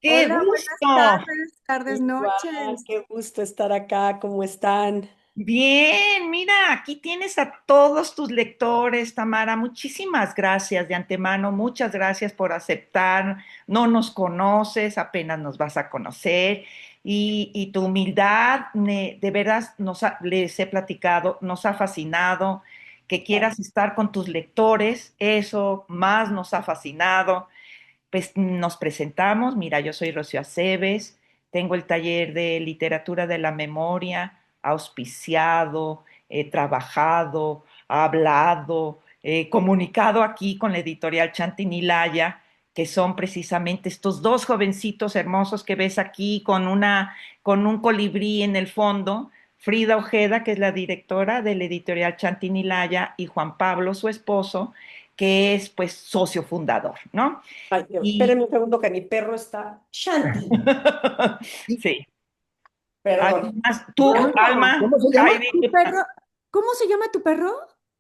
¡Qué Hola, buenas gusto! tardes, Igual, noches. qué gusto estar acá, ¿cómo están? Bien, mira, aquí tienes a todos tus lectores, Tamara. Muchísimas gracias de antemano, muchas gracias por aceptar. No nos conoces, apenas nos vas a conocer. Y tu humildad, de veras, les he platicado, nos ha fascinado. Que quieras estar con tus lectores, eso más nos ha fascinado. Pues nos presentamos, mira, yo soy Rocío Aceves, tengo el taller de literatura de la memoria, auspiciado, he trabajado, hablado, comunicado aquí con la editorial Chantinilaya, que son precisamente estos dos jovencitos hermosos que ves aquí con un colibrí en el fondo, Frida Ojeda, que es la directora de la editorial Chantinilaya, y Juan Pablo, su esposo, que es pues socio fundador, ¿no? Ay, Y espérenme un segundo que mi perro está Shanti. sí, Perdón. además tú, ¿Cómo? Alma, ¿Cómo se llama? ¿Tu Heidi, perro? ¿Cómo se llama tu perro?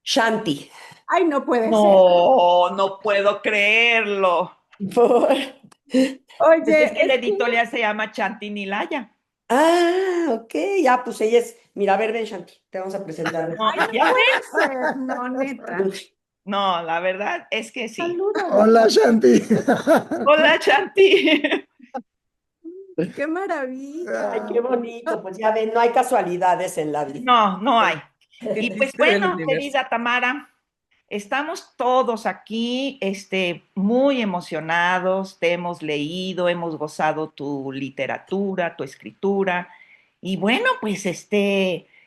Shanti. Ay, no puede ser. no, no puedo creerlo. Por- Pues es Oye, que la es que... editorial se llama Chantinilaya. Ah, ok, ya, pues ella es. Mira, a ver, ven, Shanti, te vamos a presentar. No, Ay, no ya puede ves. ser. No, neta. No, la verdad es que sí. Salúdalo. Hola, Shanti. Hola, Chanti. Qué Ay, qué maravilla. bonito, pues ya ven, no hay casualidades en la vida. No, no hay. Qué Y pues triste del bueno, universo. querida Tamara, estamos todos aquí, muy emocionados, te hemos leído, hemos gozado tu literatura, tu escritura, y bueno, pues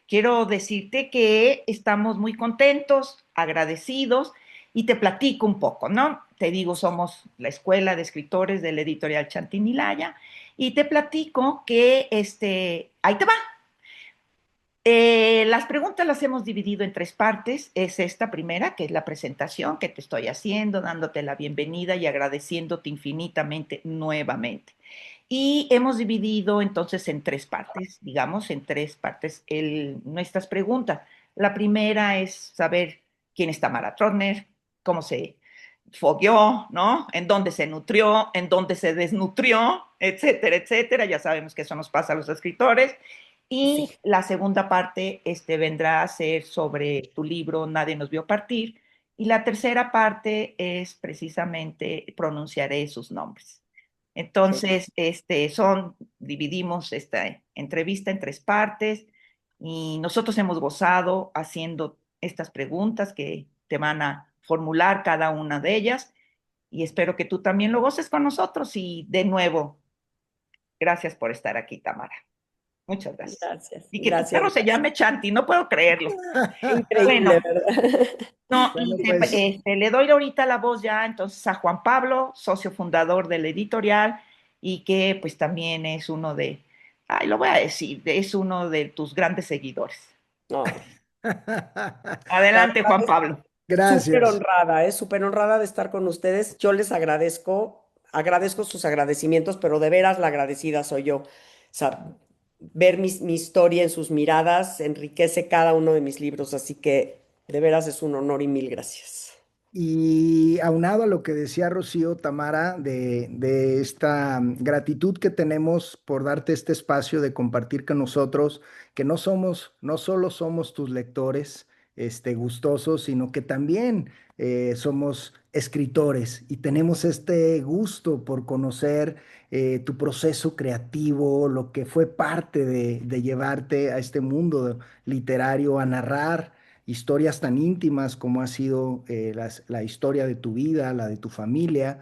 quiero decirte que estamos muy contentos, agradecidos, y te platico un poco, ¿no? Te digo, somos la Escuela de Escritores de la Editorial Chantinilaya, y te platico que, ahí te va. Las preguntas las hemos dividido en tres partes. Es esta primera, que es la presentación que te estoy haciendo, dándote la bienvenida y agradeciéndote infinitamente nuevamente. Y hemos dividido entonces en tres partes, digamos, en tres partes nuestras preguntas. La primera es saber quién es Tamara Trotner, cómo se fogueó, ¿no? En dónde se nutrió, en dónde se desnutrió, etcétera, etcétera. Ya sabemos que eso nos pasa a los escritores. Sí. Y la segunda parte vendrá a ser sobre tu libro Nadie nos vio partir. Y la tercera parte es precisamente pronunciaré sus nombres. Ok. Entonces, dividimos esta entrevista en tres partes y nosotros hemos gozado haciendo estas preguntas que te van a formular cada una de ellas y espero que tú también lo goces con nosotros y de nuevo, gracias por estar aquí, Tamara. Muchas gracias. Gracias, Y que tu gracias, perro se gracias. llame Chanti, no puedo creerlo. Increíble, Bueno, ¿verdad? no, Bueno, pues, le doy ahorita la voz ya entonces a Juan Pablo, socio fundador de la editorial y que pues también es uno ay, lo voy a decir, es uno de tus grandes seguidores. No, la Adelante, verdad Juan es Pablo. gracias. súper honrada de estar con ustedes. Yo les agradezco sus agradecimientos, pero de veras la agradecida soy yo. O sea, ver mi historia en sus miradas enriquece cada uno de mis libros, así que de veras es un honor y mil gracias. Y aunado a lo que decía Rocío, Tamara, de esta gratitud que tenemos por darte este espacio de compartir con nosotros, que no solo somos tus lectores, gustosos, sino que también somos escritores y tenemos este gusto por conocer tu proceso creativo, lo que fue parte de llevarte a este mundo literario, a narrar historias tan íntimas como ha sido la historia de tu vida, la de tu familia,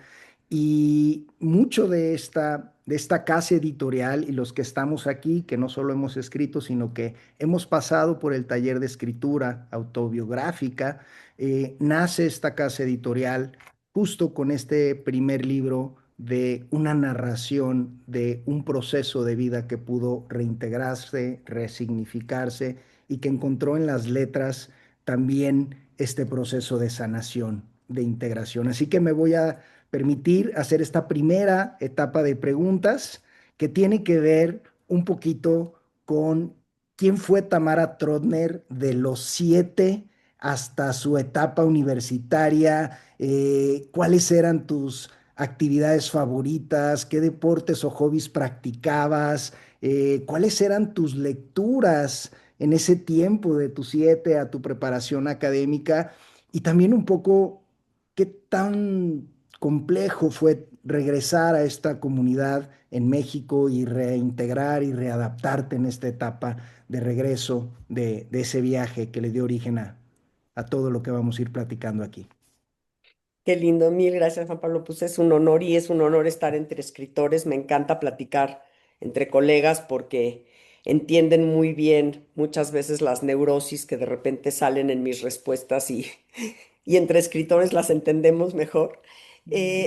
y mucho de esta casa editorial y los que estamos aquí, que no solo hemos escrito, sino que hemos pasado por el taller de escritura autobiográfica, nace esta casa editorial justo con este primer libro de una narración de un proceso de vida que pudo reintegrarse, resignificarse y que encontró en las letras también este proceso de sanación, de integración. Así que me voy a permitir hacer esta primera etapa de preguntas que tiene que ver un poquito con quién fue Tamara Trotner de los 7 hasta su etapa universitaria, cuáles eran tus actividades favoritas, qué deportes o hobbies practicabas, cuáles eran tus lecturas en ese tiempo de tus 7 a tu preparación académica y también un poco qué tan complejo fue regresar a esta comunidad en México y reintegrar y readaptarte en esta etapa de regreso de ese viaje que le dio origen a todo lo que vamos a ir platicando aquí. Qué lindo, mil gracias, Juan Pablo. Pues es un honor y es un honor estar entre escritores. Me encanta platicar entre colegas porque entienden muy bien muchas veces las neurosis que de repente salen en mis respuestas y entre escritores las entendemos mejor.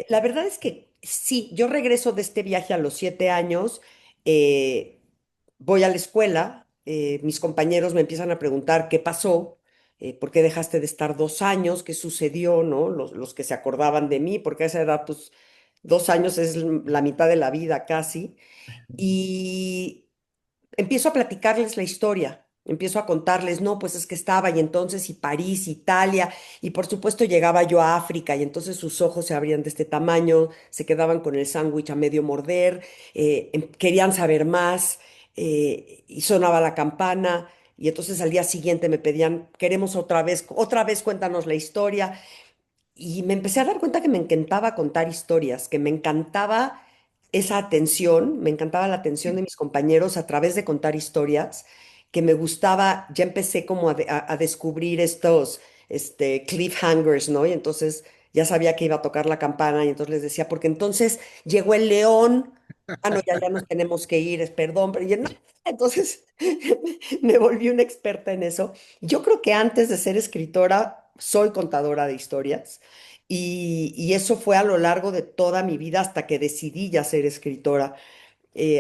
La verdad es que sí, yo regreso de este viaje a los 7 años, eh, voy a la escuela, mis compañeros me empiezan a preguntar qué pasó, por qué dejaste de estar 2 años, qué sucedió, ¿no? Los que se acordaban de mí, porque a esa edad, pues, 2 años es la mitad de la vida casi. Y empiezo a platicarles la historia, empiezo a contarles, no, pues es que estaba y entonces y París, Italia, y por supuesto llegaba yo a África y entonces sus ojos se abrían de este tamaño, se quedaban con el sándwich a medio morder, querían saber más y sonaba la campana. Y entonces al día siguiente me pedían, queremos otra vez cuéntanos la historia. Y me empecé a dar cuenta que me encantaba contar historias, que me encantaba esa atención, me encantaba la atención de mis compañeros a través de contar historias, que me gustaba, ya empecé como a descubrir estos cliffhangers, ¿no? Y entonces ya sabía que iba a tocar la campana y entonces les decía, porque entonces llegó el león, ah, no, ya nos tenemos que ir, perdón, pero ya no. Entonces me volví una experta en eso. Yo creo que antes de ser escritora, soy contadora de historias. Y eso fue a lo largo de toda mi vida hasta que decidí ya ser escritora.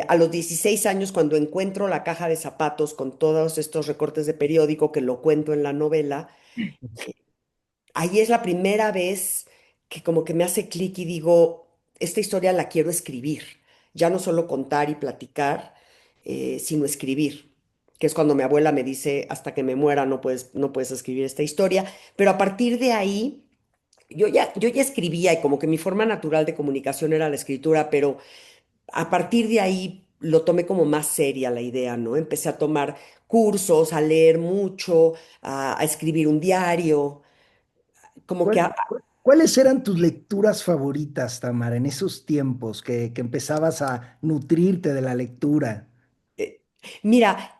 A los 16 años, cuando encuentro la caja de zapatos con todos estos recortes de periódico que lo cuento en la novela, ahí es la primera vez que como que me hace clic y digo, esta historia la quiero escribir, ya no solo contar y platicar, sino escribir, que es cuando mi abuela me dice, hasta que me muera no puedes escribir esta historia, pero a partir de ahí yo ya escribía y como que mi forma natural de comunicación era la escritura, pero a partir de ahí lo tomé como más seria la idea, ¿no? Empecé a tomar cursos, a leer mucho, a escribir un diario, como que ¿Cuál- ¿Cuáles eran tus lecturas favoritas, Tamara, en esos tiempos que empezabas a nutrirte de la lectura? Eh, Mira,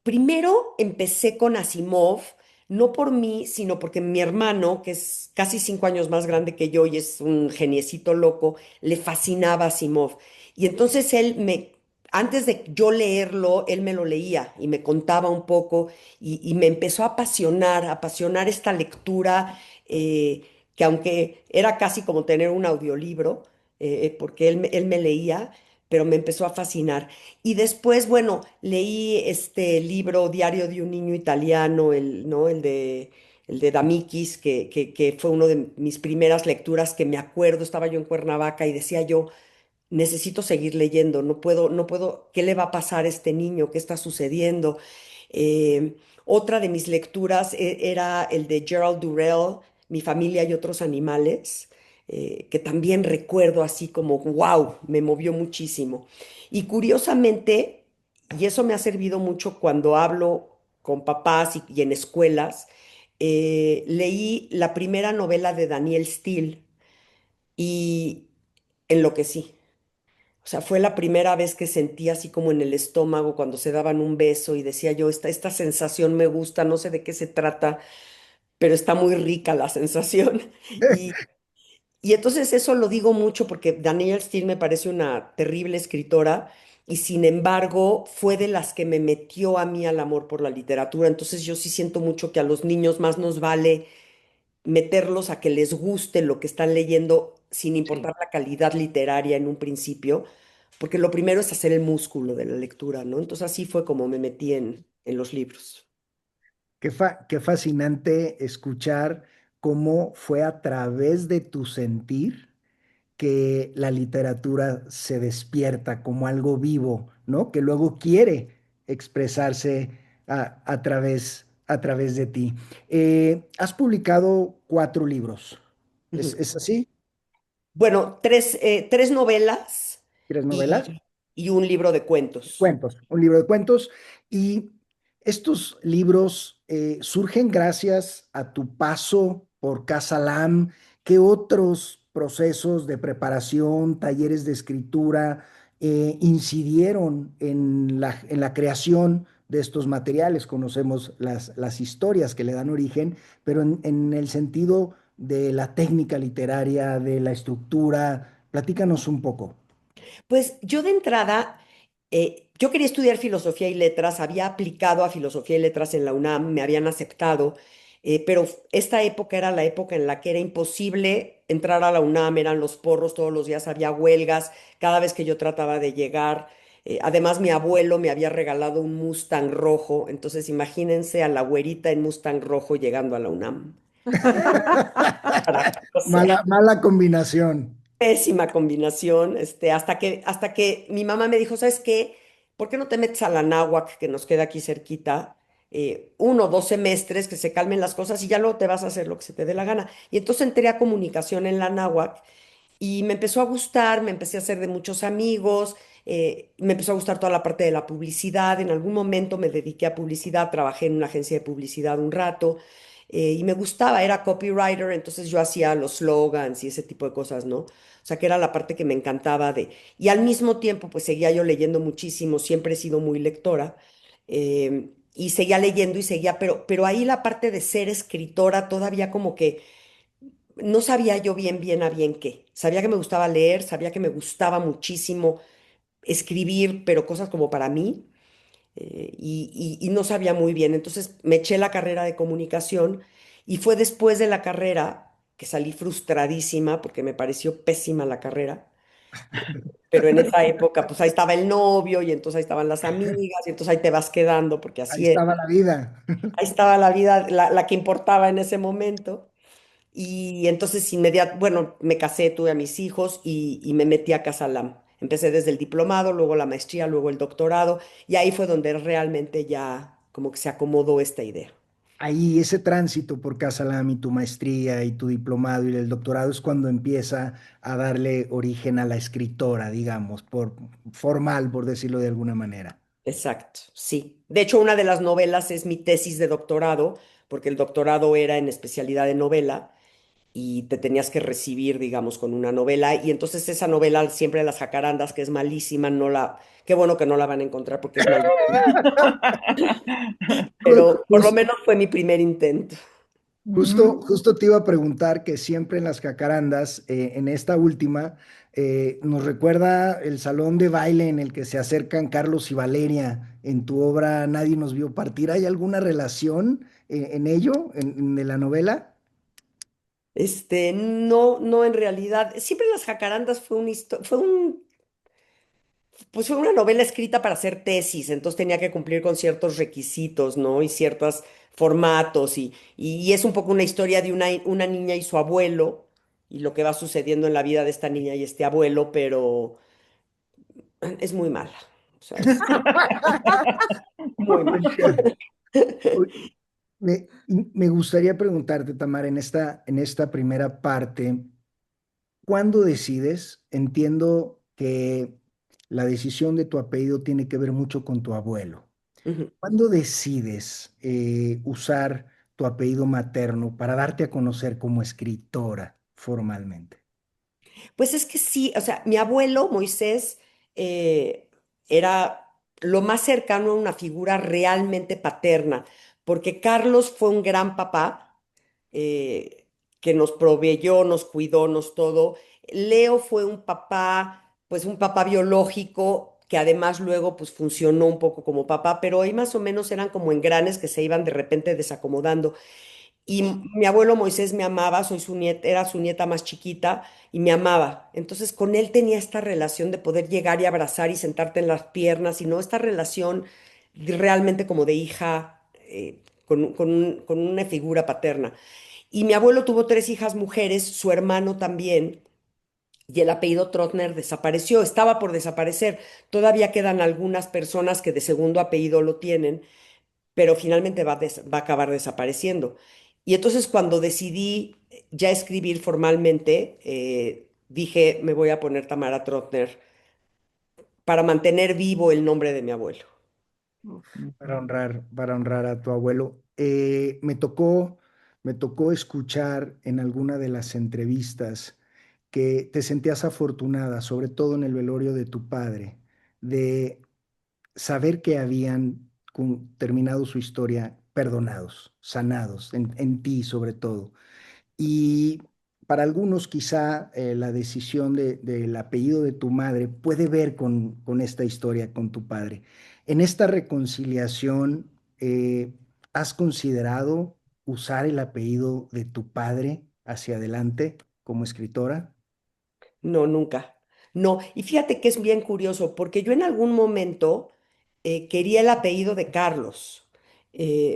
primero empecé con Asimov, no por mí, sino porque mi hermano, que es casi 5 años más grande que yo y es un geniecito loco, le fascinaba Asimov. Y entonces antes de yo leerlo, él me lo leía y me contaba un poco y me empezó a apasionar esta lectura, que aunque era casi como tener un audiolibro, porque él me leía, pero me empezó a fascinar. Y después, bueno, leí este libro Diario de un niño italiano, ¿no? El de Damikis, que fue uno de mis primeras lecturas que me acuerdo, estaba yo en Cuernavaca y decía yo, necesito seguir leyendo, no puedo, ¿qué le va a pasar a este niño? ¿Qué está sucediendo? Otra de mis lecturas era el de Gerald Durrell, Mi familia y otros animales, que también recuerdo así como, wow, me movió muchísimo. Y curiosamente, y eso me ha servido mucho cuando hablo con papás y en escuelas, leí la primera novela de Daniel Steele y enloquecí. O sea, fue la primera vez que sentí así como en el estómago cuando se daban un beso y decía yo, esta sensación me gusta, no sé de qué se trata, pero está muy rica la sensación. Y, y entonces eso lo digo mucho porque Danielle Steele me parece una terrible escritora y sin embargo fue de las que me metió a mí al amor por la literatura. Entonces yo sí siento mucho que a los niños más nos vale meterlos a que les guste lo que están leyendo sin Sí. importar la calidad literaria en un principio, porque lo primero es hacer el músculo de la lectura, ¿no? Entonces así fue como me metí en los libros. Qué fascinante escuchar cómo fue a través de tu sentir que la literatura se despierta como algo vivo, ¿no? Que luego quiere expresarse a través de ti. Has publicado 4 libros, Ujú. es así? Bueno, tres novelas ¿Quieres novelas? y un libro de cuentos. Cuentos, un libro de cuentos. Y estos libros surgen gracias a tu paso por Casa Lam. ¿Qué otros procesos de preparación, talleres de escritura incidieron en la creación de estos materiales? Conocemos las historias que le dan origen, pero en el sentido de la técnica literaria, de la estructura, platícanos un poco. Pues yo de entrada, yo quería estudiar filosofía y letras, había aplicado a filosofía y letras en la UNAM, me habían aceptado, pero esta época era la época en la que era imposible entrar a la UNAM, eran los porros, todos los días había huelgas, cada vez que yo trataba de llegar. Además, mi abuelo me había regalado un Mustang rojo, entonces imagínense a la güerita en Mustang rojo llegando a la UNAM. O sea, Mala combinación. pésima combinación, hasta que mi mamá me dijo, ¿sabes qué? ¿Por qué no te metes a la náhuac que nos queda aquí cerquita? 1 o 2 semestres, que se calmen las cosas y ya luego te vas a hacer lo que se te dé la gana. Y entonces entré a comunicación en la náhuac y me empezó a gustar, me empecé a hacer de muchos amigos, me empezó a gustar toda la parte de la publicidad. En algún momento me dediqué a publicidad, trabajé en una agencia de publicidad un rato y me gustaba, era copywriter, entonces yo hacía los slogans y ese tipo de cosas, ¿no? O sea, que era la parte que me encantaba de... Y al mismo tiempo, pues seguía yo leyendo muchísimo, siempre he sido muy lectora. Y seguía leyendo y seguía, pero ahí la parte de ser escritora todavía como que no sabía yo bien a bien qué. Sabía que me gustaba leer, sabía que me gustaba muchísimo escribir, pero cosas como para mí, y no sabía muy bien. Entonces me eché la carrera de comunicación y fue después de la carrera que salí frustradísima porque me pareció pésima la carrera. Pero en esa época, pues ahí estaba el novio y entonces ahí estaban las amigas y entonces ahí te vas quedando porque Ahí así es. estaba la vida. Ahí estaba la vida, la que importaba en ese momento. Y entonces bueno, me casé, tuve a mis hijos y me metí a Casa Lam. Empecé desde el diplomado, luego la maestría, luego el doctorado, y ahí fue donde realmente ya como que se acomodó esta idea. Ahí ese tránsito por Casa Lam y tu maestría y tu diplomado y el doctorado es cuando empieza a darle origen a la escritora, digamos, por formal, por decirlo de alguna manera. Exacto, sí. De hecho, una de las novelas es mi tesis de doctorado, porque el doctorado era en especialidad de novela y te tenías que recibir, digamos, con una novela. Y entonces esa novela, siempre las jacarandas, que es malísima, qué bueno que no la van a encontrar porque es malísima. Pero por lo Jus- menos fue mi primer intento. Justo te iba a preguntar que siempre en las jacarandas, en esta última, nos recuerda el salón de baile en el que se acercan Carlos y Valeria en tu obra Nadie nos vio partir. ¿Hay alguna relación en ello, de la novela? No, en realidad, siempre las jacarandas pues fue una novela escrita para hacer tesis, entonces tenía que cumplir con ciertos requisitos, ¿no? Y ciertos formatos, y es un poco una historia de una niña y su abuelo, y lo que va sucediendo en la vida de esta niña y este abuelo, pero es muy mala, o sea, es muy mala. Me gustaría preguntarte, Tamara, en esta primera parte, ¿cuándo decides? Entiendo que la decisión de tu apellido tiene que ver mucho con tu abuelo. Ujú. ¿Cuándo decides usar tu apellido materno para darte a conocer como escritora formalmente? Pues es que sí, o sea, mi abuelo Moisés eh, era lo más cercano a una figura realmente paterna, porque Carlos fue un gran papá que nos proveyó, nos cuidó, nos todo. Leo fue un papá, pues un papá biológico que además luego pues funcionó un poco como papá, pero ahí más o menos eran como engranes que se iban de repente desacomodando. Y mi abuelo Moisés me amaba, soy su nieta, era su nieta más chiquita y me amaba. Entonces con él tenía esta relación de poder llegar y abrazar y sentarte en las piernas, y no esta relación realmente como de hija con una figura paterna. Y mi abuelo tuvo 3 hijas mujeres, su hermano también, y el apellido Trotner desapareció, estaba por desaparecer. Todavía quedan algunas personas que de segundo apellido lo tienen, pero finalmente va a acabar desapareciendo. Y entonces cuando decidí ya escribir formalmente, dije, me voy a poner Tamara Trotner para mantener vivo el nombre de mi abuelo. Para honrar a tu abuelo. Me tocó escuchar en alguna de las entrevistas que te sentías afortunada, sobre todo en el velorio de tu padre, de saber que habían terminado su historia perdonados, sanados, en ti sobre todo. Y para algunos quizá la decisión del apellido de tu madre puede ver con esta historia con tu padre. En esta reconciliación, ¿has considerado usar el apellido de tu padre hacia adelante como escritora? No, nunca. No, y fíjate que es bien curioso, porque yo en algún momento quería el apellido de Carlos,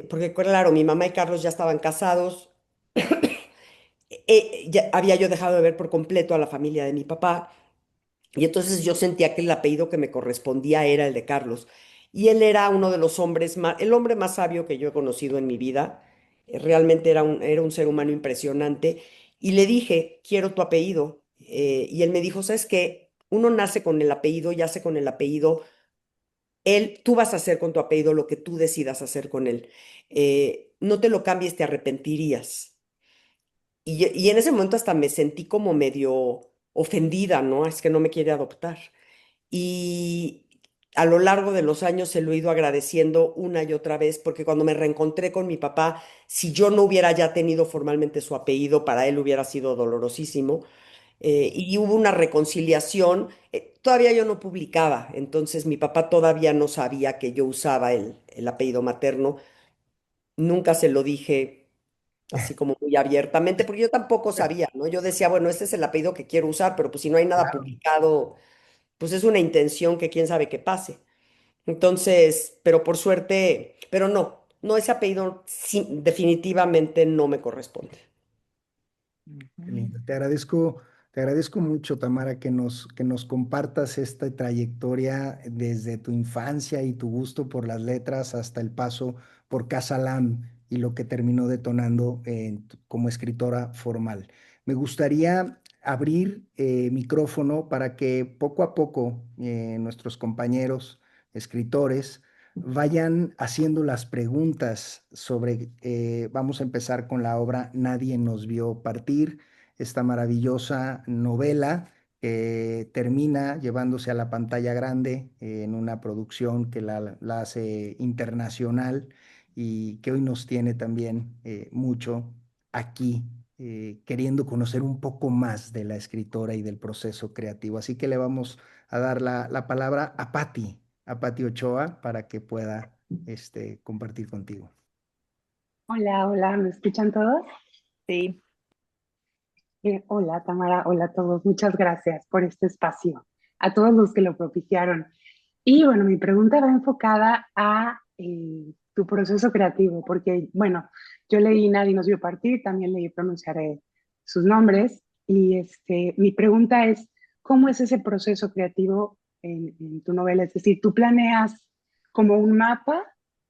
porque claro, mi mamá y Carlos ya estaban casados, ya había yo dejado de ver por completo a la familia de mi papá, y entonces yo sentía que el apellido que me correspondía era el de Carlos. Y él era uno de los hombres más, el hombre más sabio que yo he conocido en mi vida. Realmente era un ser humano impresionante. Y le dije, quiero tu apellido. Y él me dijo, ¿sabes qué? Uno nace con el apellido y hace con el apellido. Tú vas a hacer con tu apellido lo que tú decidas hacer con él. No te lo cambies, te arrepentirías. Y en ese momento hasta me sentí como medio ofendida, ¿no? Es que no me quiere adoptar. Y a lo largo de los años se lo he ido agradeciendo una y otra vez, porque cuando me reencontré con mi papá, si yo no hubiera ya tenido formalmente su apellido, para él hubiera sido dolorosísimo. Y hubo una reconciliación. Todavía yo no publicaba, entonces mi papá todavía no sabía que yo usaba el apellido materno. Nunca se lo dije así como muy abiertamente, porque yo tampoco sabía, ¿no? Yo decía, bueno, este es el apellido que quiero usar, pero pues si no hay nada Claro. publicado, pues es una intención que quién sabe qué pase. Entonces, pero por suerte, pero no, no, ese apellido definitivamente no me corresponde. Qué lindo. Te agradezco mucho, Tamara, que nos compartas esta trayectoria desde tu infancia y tu gusto por las letras hasta el paso por Casa Lam y lo que terminó detonando como escritora formal. Me gustaría abrir micrófono para que poco a poco nuestros compañeros escritores vayan haciendo las preguntas sobre, vamos a empezar con la obra Nadie nos vio partir, esta maravillosa novela que termina llevándose a la pantalla grande en una producción que la hace internacional y que hoy nos tiene también mucho aquí. Queriendo conocer un poco más de la escritora y del proceso creativo. Así que le vamos a dar la palabra a Patti Ochoa para que pueda compartir contigo. Hola, hola, ¿me escuchan todos? Sí. Hola, Tamara, hola a todos. Muchas gracias por este espacio, a todos los que lo propiciaron. Y bueno, mi pregunta va enfocada a tu proceso creativo, porque bueno, yo leí Nadie nos vio partir, también leí Pronunciaré sus nombres, y mi pregunta es, ¿cómo es ese proceso creativo en tu novela? Es decir, ¿tú planeas como un mapa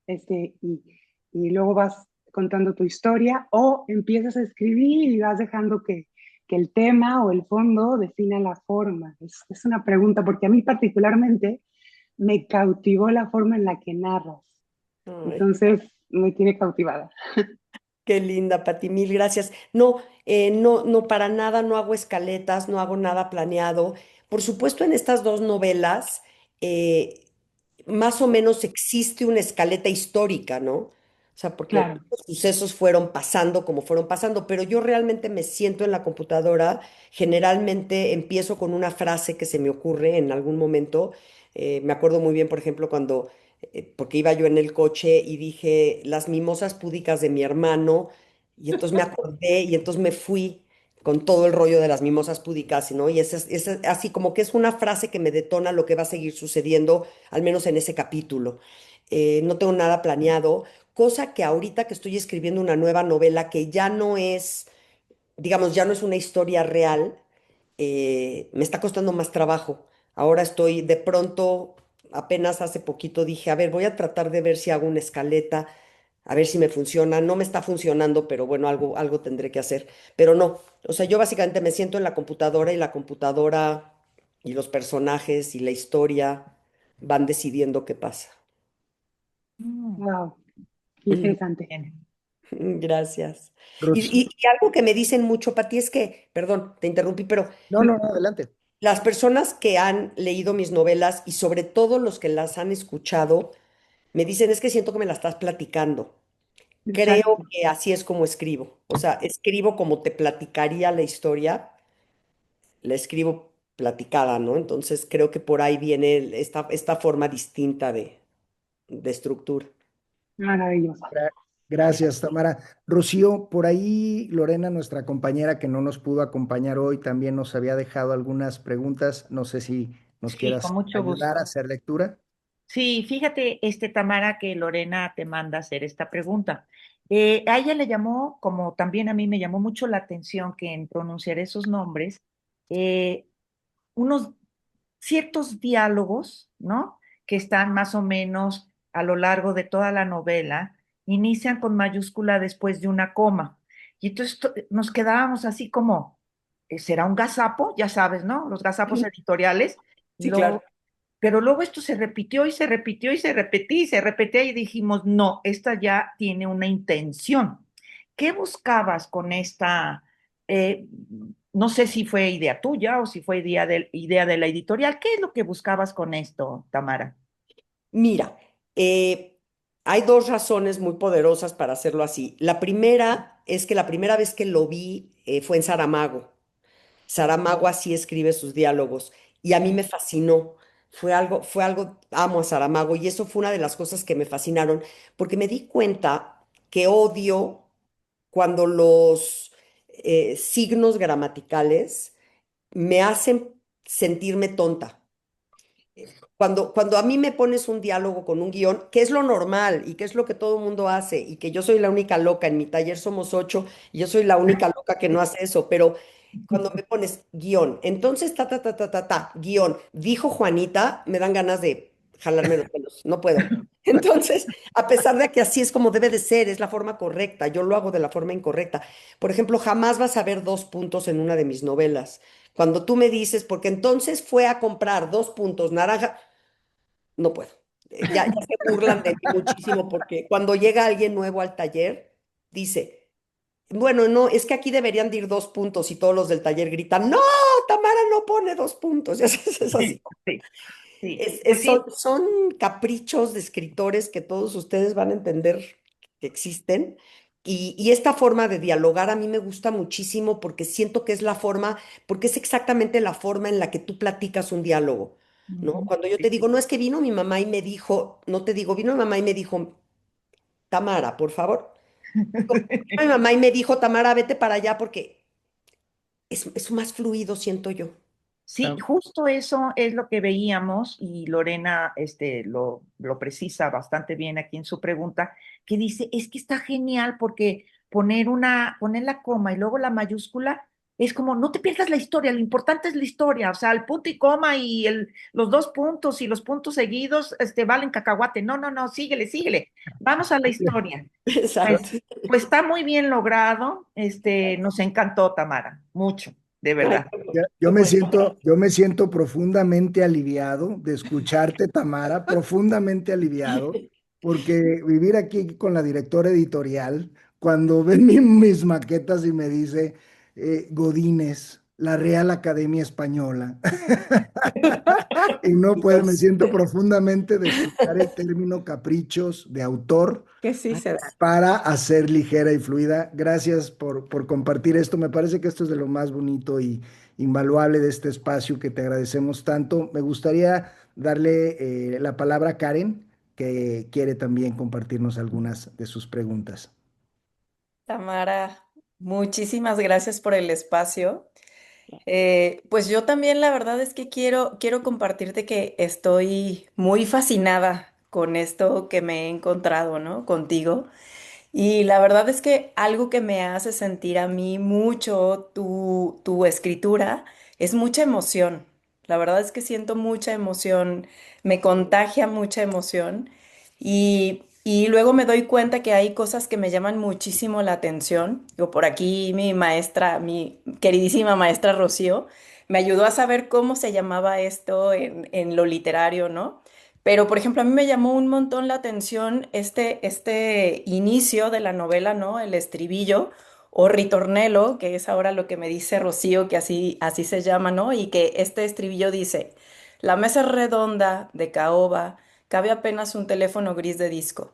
y luego vas contando tu historia o empiezas a escribir y vas dejando que el tema o el fondo defina la forma? Es una pregunta, porque a mí particularmente me cautivó la forma en la que narras. Ay, Entonces, me tiene cautivada. qué linda, Pati, mil gracias. No, no, no, para nada, no hago escaletas, no hago nada planeado. Por supuesto, en estas dos novelas, eh, más o menos existe una escaleta histórica, ¿no? O sea, porque Claro, los sucesos fueron pasando como fueron pasando, pero yo realmente me siento en la computadora, generalmente empiezo con una frase que se me ocurre en algún momento. Me acuerdo muy bien, por ejemplo, cuando porque iba yo en el coche y dije las mimosas púdicas de mi hermano, y entonces me acordé y entonces me fui con todo el rollo de las mimosas púdicas, ¿no? Y es así como que es una frase que me detona lo que va a seguir sucediendo, al menos en ese capítulo. No tengo nada planeado, cosa que ahorita que estoy escribiendo una nueva novela que ya no es, digamos, ya no es una historia real, me está costando más trabajo. Ahora estoy de pronto, apenas hace poquito dije, a ver, voy a tratar de ver si hago una escaleta, a ver si me funciona. No me está funcionando, pero bueno, algo tendré que hacer. Pero no, o sea, yo básicamente me siento en la computadora y la computadora y los personajes y la historia van decidiendo qué pasa. Mm, Wow, interesante. bien. Gracias. Y, Ros- y algo que me dicen mucho, Pati, es que, perdón, te interrumpí, pero no, no, no, adelante. las personas que han leído mis novelas y sobre todo los que las han escuchado, me dicen, es que siento que me la estás platicando. Creo Exacto. que así es como escribo. O sea, escribo como te platicaría la historia, la escribo platicada, ¿no? Entonces creo que por ahí viene esta forma distinta de estructura. Maravilloso. Gracias, Tamara. Rocío, por ahí Lorena, nuestra compañera que no nos pudo acompañar hoy, también nos había dejado algunas preguntas. No sé si nos Sí, con quieras mucho ayudar a gusto. hacer lectura. Sí, fíjate, Tamara, que Lorena te manda a hacer esta pregunta. A ella le llamó, como también a mí me llamó mucho la atención que en pronunciar esos nombres, eh, unos ciertos diálogos, ¿no? Que están más o menos a lo largo de toda la novela, inician con mayúscula después de una coma. Y entonces nos quedábamos así como, ¿será un gazapo? Ya sabes, ¿no? Los gazapos editoriales. Y Sí, claro. luego, pero luego esto se repitió y se repitió y se repetía y se repetía y dijimos, no, esta ya tiene una intención. ¿Qué buscabas con esta? eh, no sé si fue idea tuya o si fue idea de la editorial. ¿Qué es lo que buscabas con esto, Tamara? Mira, eh, hay dos razones muy poderosas para hacerlo así. La primera es que la primera vez que lo vi fue en Saramago. Saramago así escribe sus diálogos y a mí me fascinó. Amo a Saramago y eso fue una de las cosas que me fascinaron porque me di cuenta que odio cuando los signos gramaticales me hacen sentirme tonta. Cuando a mí me pones un diálogo con un guión, que es lo normal y que es lo que todo el mundo hace, y que yo soy la única loca, en mi taller somos 8, y yo soy la única loca que no hace eso, pero cuando me pones guión, entonces guión, dijo Juanita, me dan ganas de jalarme los pelos, no puedo. Entonces, a pesar de que así es como debe de ser, es la forma correcta, yo lo hago de la forma incorrecta. Por ejemplo, jamás vas a ver dos puntos en una de mis novelas. Cuando tú me dices, porque entonces fue a comprar dos puntos naranja, no puedo. Ya se burlan de mí muchísimo porque cuando llega alguien nuevo al taller, dice, bueno, no, es que aquí deberían de ir dos puntos y todos los del taller gritan, no, Tamara no pone dos puntos. Ya sabes, es así. Sí, sí, sí. Pues sí, Son caprichos de escritores que todos ustedes van a entender que existen. Y esta forma de dialogar a mí me gusta muchísimo porque siento que es la forma, porque es exactamente la forma en la que tú platicas un diálogo, ¿no? ujú, Cuando yo te sí. digo, no es que vino mi mamá y me dijo, no te digo, vino mi mamá y me dijo, Tamara, por favor. Digo, vino mi mamá y me dijo, Tamara, vete para allá porque es más fluido, siento yo. Sí, justo eso es lo que veíamos y Lorena lo precisa bastante bien aquí en su pregunta, que dice, es que está genial porque poner la coma y luego la mayúscula es como, no te pierdas la historia, lo importante es la historia, o sea, el punto y coma y los dos puntos y los puntos seguidos valen cacahuate. No, no, no, síguele, síguele. Vamos a la historia. Exacto. Pues, pues está muy bien logrado, nos encantó, Tamara, mucho, de Ay, verdad. Yo qué me bueno. siento, yo me siento profundamente aliviado de escucharte, Tamara, profundamente aliviado, porque vivir aquí con la directora editorial, cuando ven mis maquetas y me dice, Godínez, la Real Academia Española, y no puedo, me Dios. siento profundamente de escuchar el término caprichos de autor Que sí se da. para hacer ligera y fluida. Gracias por compartir esto. Me parece que esto es de lo más bonito y invaluable de este espacio que te agradecemos tanto. Me gustaría darle la palabra a Karen, que quiere también compartirnos algunas de sus preguntas. Tamara, muchísimas gracias por el espacio. Pues yo también la verdad es que quiero compartirte que estoy muy fascinada con esto que me he encontrado, ¿no? Contigo. Y la verdad es que algo que me hace sentir a mí mucho tu escritura es mucha emoción. La verdad es que siento mucha emoción, me contagia mucha emoción. Y Y luego me doy cuenta que hay cosas que me llaman muchísimo la atención. Digo, por aquí mi maestra, mi queridísima maestra Rocío, me ayudó a saber cómo se llamaba esto en lo literario, ¿no? Pero, por ejemplo, a mí me llamó un montón la atención este inicio de la novela, ¿no? El estribillo o ritornelo, que es ahora lo que me dice Rocío, que así se llama, ¿no? Y que este estribillo dice, la mesa es redonda de caoba, cabe apenas un teléfono gris de disco.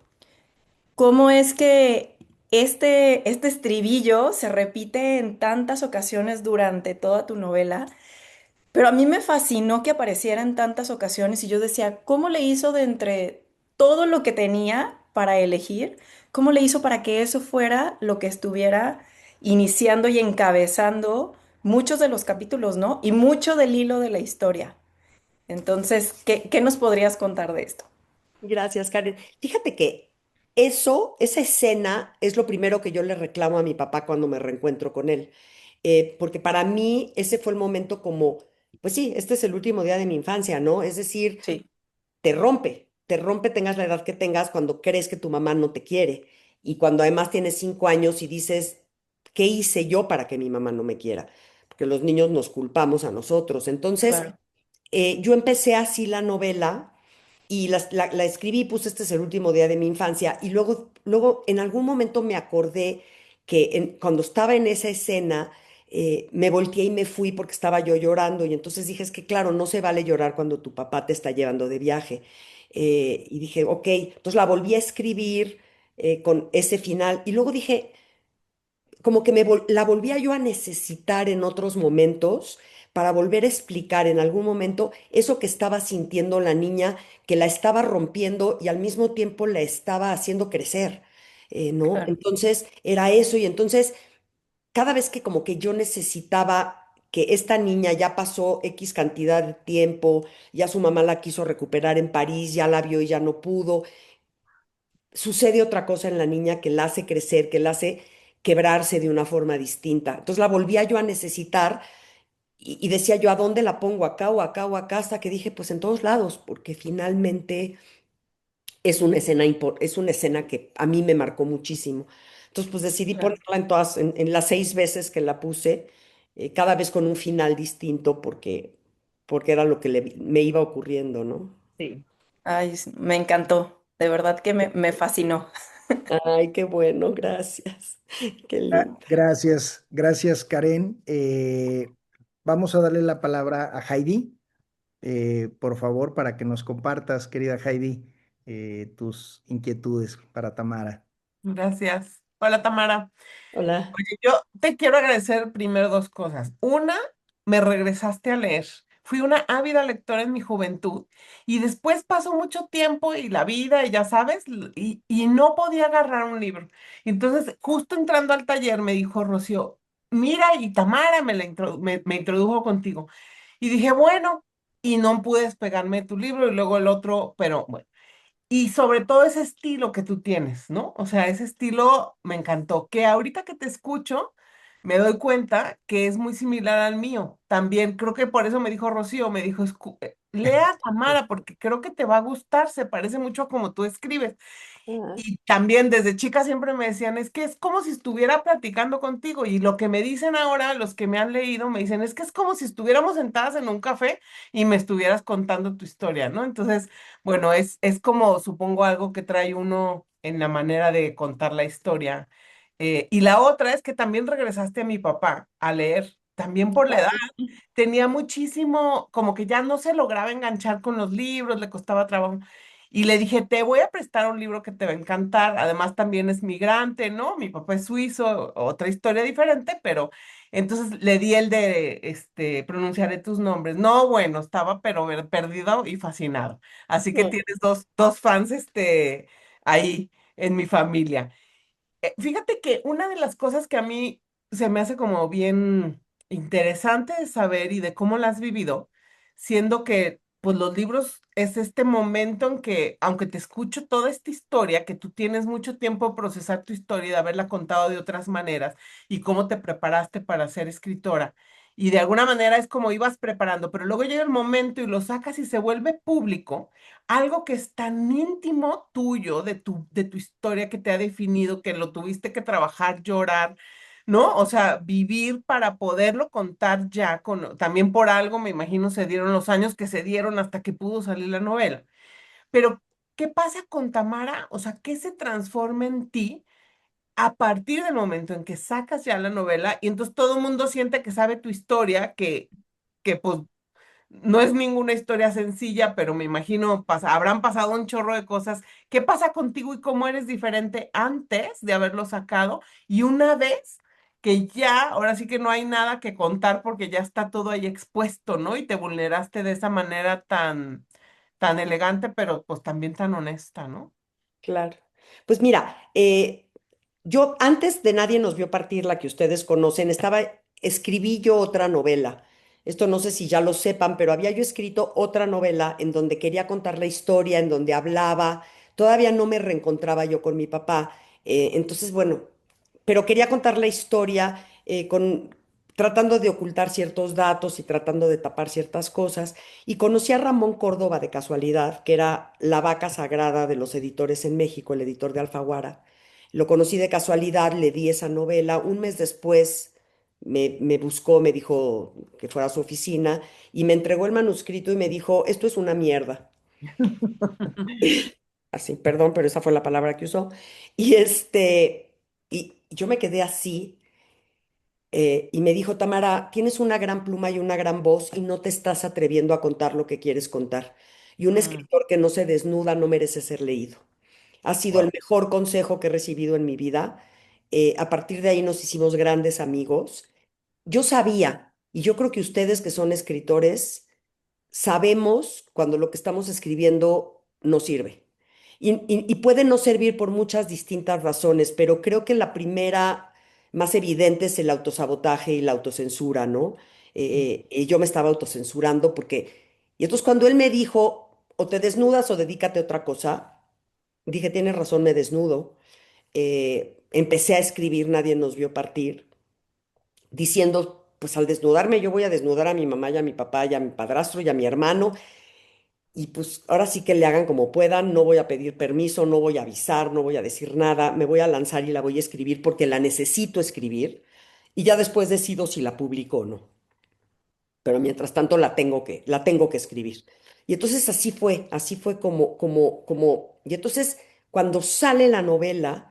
¿Cómo es que este estribillo se repite en tantas ocasiones durante toda tu novela? Pero a mí me fascinó que apareciera en tantas ocasiones y yo decía, ¿cómo le hizo de entre todo lo que tenía para elegir? ¿Cómo le hizo para que eso fuera lo que estuviera iniciando y encabezando muchos de los capítulos, ¿no? Y mucho del hilo de la historia. Entonces, ¿qué nos podrías contar de esto? Gracias, Karen. Fíjate que esa escena es lo primero que yo le reclamo a mi papá cuando me reencuentro con él. Porque para mí ese fue el momento como, pues sí, este es el último día de mi infancia, ¿no? Es decir, Sí, te rompe tengas la edad que tengas cuando crees que tu mamá no te quiere y cuando además tienes 5 años y dices, ¿qué hice yo para que mi mamá no me quiera? Porque los niños nos culpamos a nosotros. Entonces, claro, yo empecé así la novela y la escribí, puse este es el último día de mi infancia y luego en algún momento me acordé que cuando estaba en esa escena me volteé y me fui porque estaba yo llorando y entonces dije, es que claro, no se vale llorar cuando tu papá te está llevando de viaje. Y dije, ok, entonces la volví a escribir con ese final y luego dije, como que la volvía yo a necesitar en otros momentos para volver a explicar en algún momento eso que estaba sintiendo la niña, que la estaba rompiendo y al mismo tiempo la estaba haciendo crecer, ¿no? claro, Entonces era eso y entonces cada vez que como que yo necesitaba que esta niña ya pasó X cantidad de tiempo, ya su mamá la quiso recuperar en París, ya la vio y ya no pudo, sucede otra cosa en la niña que la hace crecer, que la hace quebrarse de una forma distinta. Entonces la volvía yo a necesitar y decía yo, ¿a dónde la pongo? ¿Acá o acá o acá? Hasta que dije, pues en todos lados, porque finalmente es una escena que a mí me marcó muchísimo. Entonces, pues decidí claro. ponerla en las 6 veces que la puse, cada vez con un final distinto, porque era lo que me iba ocurriendo, ¿no? Sí. Ay, me encantó, de verdad que me fascinó. Ay, qué bueno, gracias. Qué lindo. Gracias, gracias, Karen. Vamos a darle la palabra a Heidi, por favor, para que nos compartas, querida Heidi, tus inquietudes para Tamara. Gracias. Hola, Tamara. Hola. Oye, yo te quiero agradecer primero dos cosas. Una, me regresaste a leer. Fui una ávida lectora en mi juventud y después pasó mucho tiempo y la vida, y ya sabes, y no podía agarrar un libro. Entonces, justo entrando al taller, me dijo Rocío, mira, y Tamara me introdujo contigo. Y dije, bueno, y no pude despegarme de tu libro y luego el otro, pero bueno. Y sobre todo ese estilo que tú tienes, ¿no? O sea, ese estilo me encantó. Que ahorita que te escucho, me doy cuenta que es muy similar al mío. También creo que por eso me dijo Rocío, me dijo, lea Tamara, porque creo que te va a gustar, se parece mucho a como tú escribes. Ah, Y también desde chica siempre me decían, es que es como si estuviera platicando contigo. Y lo que me dicen ahora, los que me han leído, me dicen, es que es como si estuviéramos sentadas en un café y me estuvieras contando tu historia, ¿no? Entonces, bueno, es como, supongo, algo que trae uno en la manera de contar la historia. Y la otra es que también regresaste a mi papá a leer, también por la edad. Tenía muchísimo, como que ya no se lograba enganchar con los libros, le costaba trabajo. Y le dije, te voy a prestar un libro que te va a encantar. Además, también es migrante, ¿no? Mi papá es suizo, otra historia diferente, pero entonces le di el de, pronunciaré tus nombres. No, bueno, estaba pero perdido y fascinado. Así que no. tienes dos fans, ahí en mi familia. Fíjate que una de las cosas que a mí se me hace como bien interesante de saber y de cómo la has vivido, siendo que pues los libros es este momento en que, aunque te escucho toda esta historia, que tú tienes mucho tiempo a procesar tu historia y de haberla contado de otras maneras y cómo te preparaste para ser escritora, y de alguna manera es como ibas preparando, pero luego llega el momento y lo sacas y se vuelve público, algo que es tan íntimo tuyo, de tu historia que te ha definido, que lo tuviste que trabajar, llorar, ¿no? O sea, vivir para poderlo contar ya con, también por algo, me imagino, se dieron los años que se dieron hasta que pudo salir la novela. Pero, ¿qué pasa con Tamara? O sea, ¿qué se transforma en ti a partir del momento en que sacas ya la novela y entonces todo el mundo siente que sabe tu historia, que pues no es ninguna historia sencilla, pero me imagino habrán pasado un chorro de cosas. ¿Qué pasa contigo y cómo eres diferente antes de haberlo sacado? Y una vez que ya, ahora sí que no hay nada que contar porque ya está todo ahí expuesto, ¿no? Y te vulneraste de esa manera tan elegante, pero pues también tan honesta, ¿no? Claro. Pues mira, yo antes de Nadie nos vio partir, la que ustedes conocen, escribí yo otra novela. Esto no sé si ya lo sepan, pero había yo escrito otra novela en donde quería contar la historia, en donde hablaba. Todavía no me reencontraba yo con mi papá. Entonces, bueno, pero quería contar la historia tratando de ocultar ciertos datos y tratando de tapar ciertas cosas. Y conocí a Ramón Córdoba de casualidad, que era la vaca sagrada de los editores en México, el editor de Alfaguara. Lo conocí de casualidad, le di esa novela. Un mes después me buscó, me dijo que fuera a su oficina y me entregó el manuscrito y me dijo, esto es una mierda. Así, perdón, pero esa fue la palabra que usó. Y y yo me quedé así y me dijo, Tamara, tienes una gran pluma y una gran voz y no te estás atreviendo a contar lo que quieres contar. Y un Mm, escritor que no se desnuda no merece ser leído. Ha sido el wow. mejor consejo que he recibido en mi vida. A partir de ahí nos hicimos grandes amigos. Yo sabía, y yo creo que ustedes que son escritores, sabemos cuando lo que estamos escribiendo no sirve. Y puede no servir por muchas distintas razones, pero creo que la primera más evidente es el autosabotaje y la autocensura, ¿no? Yo me estaba autocensurando Y entonces cuando él me dijo, o te desnudas o dedícate a otra cosa, dije, tienes razón, me desnudo. Empecé a escribir, nadie nos vio partir, diciendo, pues al desnudarme yo voy a desnudar a mi mamá y a mi papá y a mi padrastro y a mi hermano y pues ahora sí que le hagan como puedan, no voy a pedir permiso, no voy a avisar, no voy a decir nada, me voy a lanzar y la voy a escribir porque la necesito escribir y ya después decido si la publico o no. Pero mientras tanto la tengo que escribir. Y entonces así fue y entonces cuando sale la novela,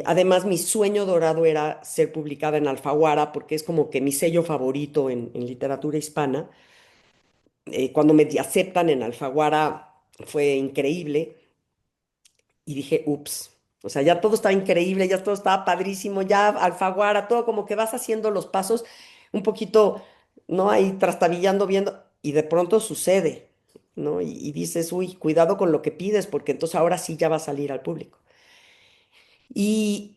además mi sueño dorado era ser publicada en Alfaguara porque es como que mi sello favorito en literatura hispana. Cuando me aceptan en Alfaguara fue increíble y dije, ups, o sea, ya todo estaba increíble, ya todo estaba padrísimo, ya Alfaguara, todo como que vas haciendo los pasos un poquito, ¿no? Ahí trastabillando, viendo, y de pronto sucede, ¿no? Y dices, uy, cuidado con lo que pides, porque entonces ahora sí ya va a salir al público. Y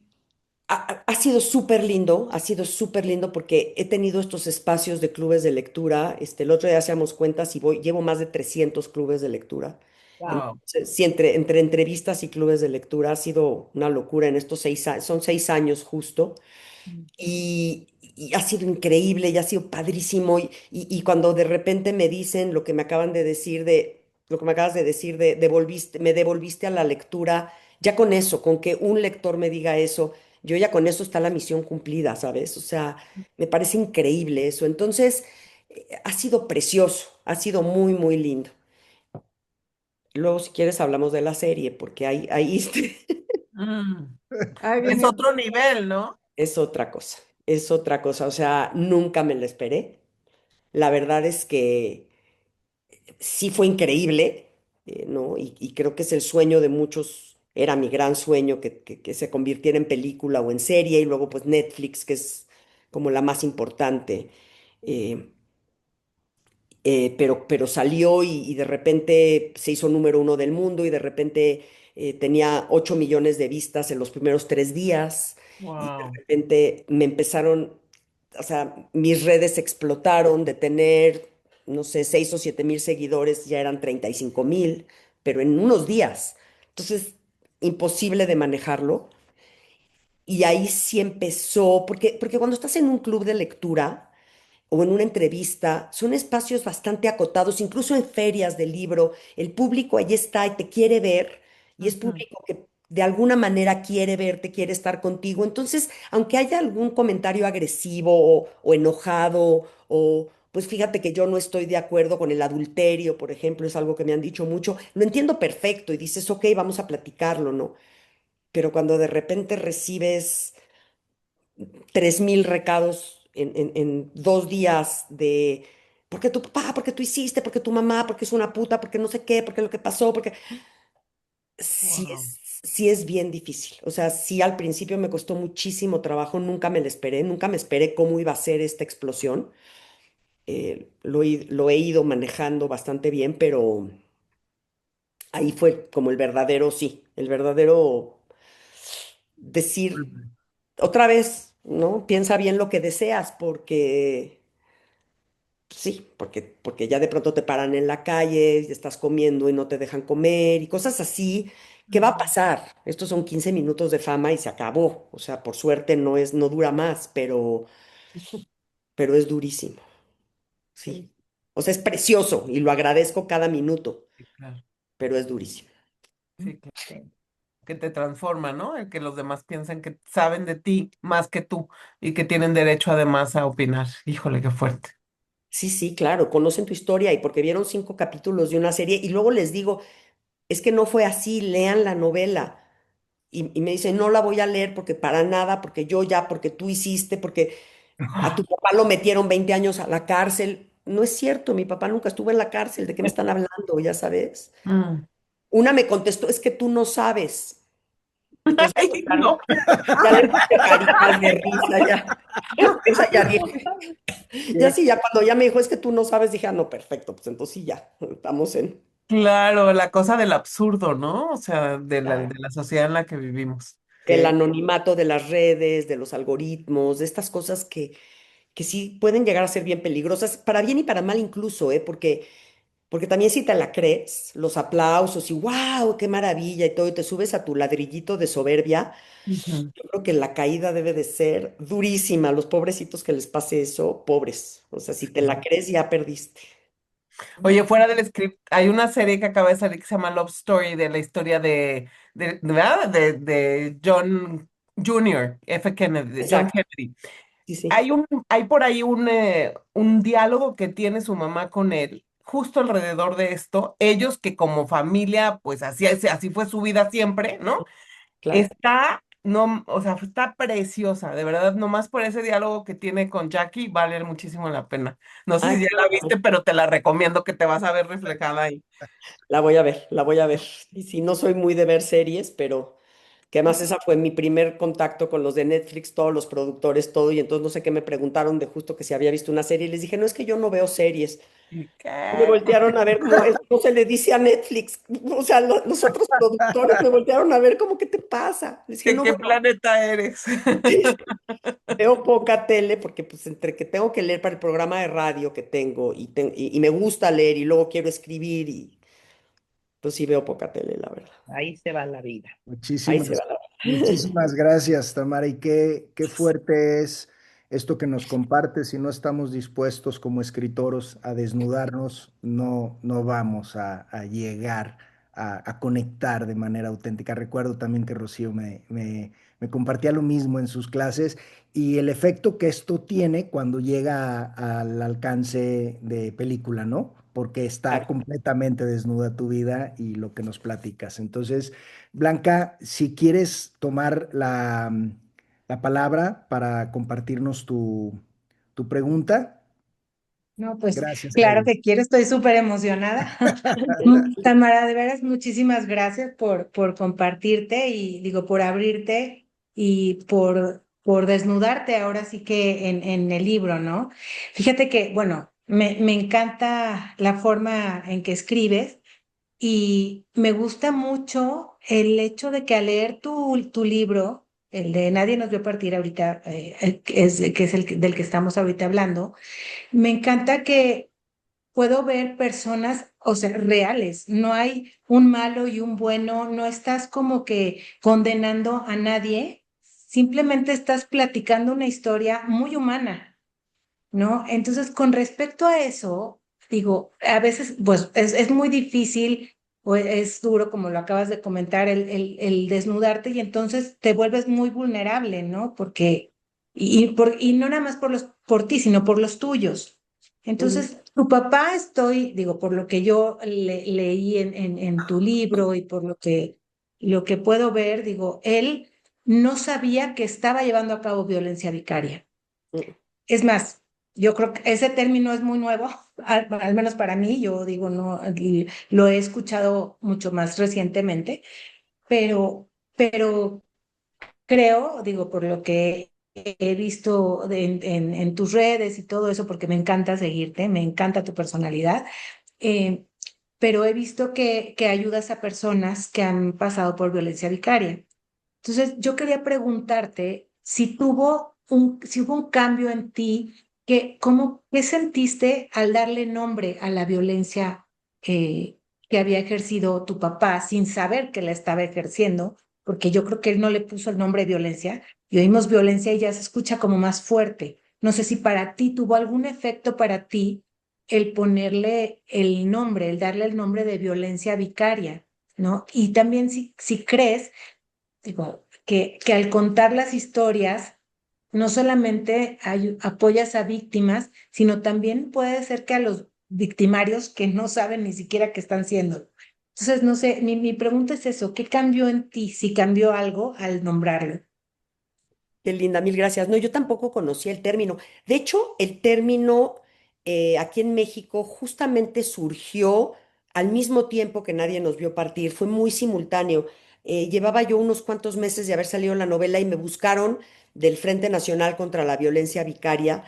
ha sido súper lindo, ha sido súper lindo porque he tenido estos espacios de clubes de lectura. El otro día hacíamos cuentas y llevo más de 300 clubes de lectura. Wow. Entonces, sí, entre entrevistas y clubes de lectura ha sido una locura en estos 6 años, son 6 años justo. Y ha sido increíble y ha sido padrísimo. Y cuando de repente me dicen lo que me acaban de decir lo que me acabas de decir me devolviste a la lectura, ya con eso, con que un lector me diga eso, yo ya con eso está la misión cumplida, ¿sabes? O sea, me parece increíble eso. Entonces, ha sido precioso, ha sido muy, muy lindo. Luego, si quieres, hablamos de la serie, porque ahí Mm. Ahí Es viene. otro nivel, ¿no? es otra cosa, es otra cosa. O sea, nunca me la esperé. La verdad es que sí fue increíble, ¿no? Y creo que es el sueño de muchos, era mi gran sueño que se convirtiera en película o en serie, y luego pues Netflix, que es como la más importante. Eh, pero salió y de repente se hizo número uno del mundo y de repente tenía 8 millones de vistas en los primeros 3 días y de Wow. repente me empezaron, o sea, mis redes explotaron de tener, no sé, 6 o 7 mil seguidores, ya eran 35,000, pero en unos días. Entonces, imposible de manejarlo. Y ahí sí empezó, porque cuando estás en un club de lectura, o en una entrevista, son espacios bastante acotados, incluso en ferias de libro, el público ahí está y te quiere ver, y es Ujú. público que de alguna manera quiere verte, quiere estar contigo. Entonces, aunque haya algún comentario agresivo o enojado, o pues fíjate que yo no estoy de acuerdo con el adulterio, por ejemplo, es algo que me han dicho mucho, lo entiendo perfecto y dices, ok, vamos a platicarlo, ¿no? Pero cuando de repente recibes 3,000 recados en 2 días de, ¿por qué tu papá? ¿Por qué tú hiciste? ¿Por qué tu mamá? ¿Por qué es una puta? ¿Por qué no sé qué? ¿Por qué lo que pasó? Porque Wow. sí es bien difícil. O sea, sí al principio me costó muchísimo trabajo, nunca me lo esperé, nunca me esperé cómo iba a ser esta explosión. Lo he ido manejando bastante bien, pero ahí fue como el verdadero, sí, el verdadero decir otra vez, ¿no? Piensa bien lo que deseas, porque sí, porque ya de pronto te paran en la calle, y estás comiendo y no te dejan comer y cosas así. ¿Qué va a Ujú. pasar? Estos son 15 minutos de fama y se acabó. O sea, por suerte no dura más, pero es durísimo, sí. Sí, O sea, es precioso y lo agradezco cada minuto, sí, claro. pero es durísimo. Sí, claro. Sí. Que te transforma, ¿no? El que los demás piensen que saben de ti más que tú y que tienen derecho además a opinar. Híjole, qué fuerte. Sí, sí, claro, conocen tu historia y porque vieron 5 capítulos de una serie y luego les digo, es que no fue así, lean la novela. Y me dicen, no la voy a leer porque para nada, porque yo ya, porque tú hiciste, porque a tu papá lo metieron 20 años a la cárcel. No es cierto, mi papá nunca estuvo en la cárcel, ¿de qué me están hablando? Ya sabes. Mm. Una me contestó, es que tú no sabes. Entonces Ay, no. ya le puse caritas de risa, ya. O sea, ya dije, ya Qué sí, ya cuando ya me dijo, es que tú no sabes, dije, ah, no, perfecto, pues entonces sí, ya, estamos en... Claro, la cosa del absurdo, ¿no? O sea, de Claro. la sociedad en la que vivimos. Del qué anonimato de las redes, de los algoritmos, de estas cosas que sí pueden llegar a ser bien peligrosas, para bien y para mal incluso, ¿eh? Porque también si te la crees, los aplausos y wow, qué maravilla y todo, y te subes a tu ladrillito de soberbia, Ujú. yo creo que la caída debe de ser durísima. A los pobrecitos que les pase eso, pobres. O sea, si te la crees, ya perdiste. Oye, fuera del script, hay una serie que acaba de salir que se llama Love Story, de la historia ¿verdad? De John Jr., F. Kennedy, de John Exacto, Kennedy. sí, sí. Hay por ahí un diálogo que tiene su mamá con él, justo alrededor de esto. Ellos que como familia, pues así fue su vida siempre, ¿no? Claro. Está, no, o sea, está preciosa, de verdad, nomás por ese diálogo que tiene con Jackie, vale muchísimo la pena. No sé Ay, si ya qué la viste, bueno. pero te la recomiendo que te vas a ver reflejada ahí. La voy a ver, la voy a ver. Y sí, no soy muy de ver series, pero que además esa fue mi primer contacto con los de Netflix, todos los productores, todo, y entonces no sé qué me preguntaron de justo que si había visto una serie, y les dije, no, es que yo no veo series. ¿Y Y me qué? voltearon a ver como, eso no se le dice a Netflix. O sea, los otros productores me voltearon a ver como, ¿qué te pasa? Les dije, ¿De no qué veo, planeta eres? veo poca tele porque pues entre que tengo que leer para el programa de radio que tengo y me gusta leer y luego quiero escribir y pues sí veo poca tele, la verdad. Ahí se va la vida. Ahí se Muchísimas, va la verdad. muchísimas gracias, Tamara. Y qué fuerte es esto que nos compartes. Si no estamos dispuestos como escritores a desnudarnos, no vamos a llegar a conectar de manera auténtica. Recuerdo también que Rocío me compartía lo mismo en sus clases y el efecto que esto tiene cuando llega al alcance de película, ¿no? Porque está Claro. completamente desnuda tu vida y lo que nos platicas. Entonces, Blanca, si quieres tomar la palabra para compartirnos tu pregunta, No, pues gracias, claro Jair. que quiero, estoy súper emocionada. Tamara, de veras, muchísimas gracias por compartirte y digo, por abrirte y por desnudarte ahora sí que en el libro, ¿no? Fíjate que, bueno, me encanta la forma en que escribes y me gusta mucho el hecho de que al leer tu libro, el de Nadie nos vio partir ahorita, que es del que estamos ahorita hablando, me encanta que puedo ver personas, o sea, reales. No hay un malo y un bueno, no estás como que condenando a nadie, simplemente estás platicando una historia muy humana. ¿no? Entonces, con respecto a eso, digo, a veces, pues es muy difícil o es duro, como lo acabas de comentar, el desnudarte y entonces te vuelves muy vulnerable, ¿no? Porque, y no nada más por ti, sino por los tuyos. Ujú. Entonces, tu papá digo, por lo que yo leí en tu libro y por lo que puedo ver, digo, él no sabía que estaba llevando a cabo violencia vicaria. Mm. Es más, yo creo que ese término es muy nuevo, al menos para mí, yo digo, no, y lo he escuchado mucho más recientemente, pero creo, digo, por lo que he visto en tus redes y todo eso, porque me encanta seguirte, me encanta tu personalidad, eh, pero he visto que ayudas a personas que han pasado por violencia vicaria. Entonces, yo quería preguntarte si hubo un cambio en ti, ¿qué sentiste al darle nombre a la violencia que había ejercido tu papá sin saber que la estaba ejerciendo? Porque yo creo que él no le puso el nombre violencia y oímos violencia y ya se escucha como más fuerte. No sé si para ti tuvo algún efecto para ti el ponerle el nombre, el darle el nombre de violencia vicaria, ¿no? Y también si crees, digo, que al contar las historias, no solamente apoyas a víctimas, sino también puede ser que a los victimarios que no saben ni siquiera qué están siendo. Entonces, no sé, mi pregunta es eso, ¿qué cambió en ti, si cambió algo al nombrarlo? Qué linda, mil gracias. No, yo tampoco conocía el término. De hecho, el término aquí en México justamente surgió al mismo tiempo que nadie nos vio partir. Fue muy simultáneo. Llevaba yo unos cuantos meses de haber salido la novela y me buscaron del Frente Nacional contra la Violencia Vicaria.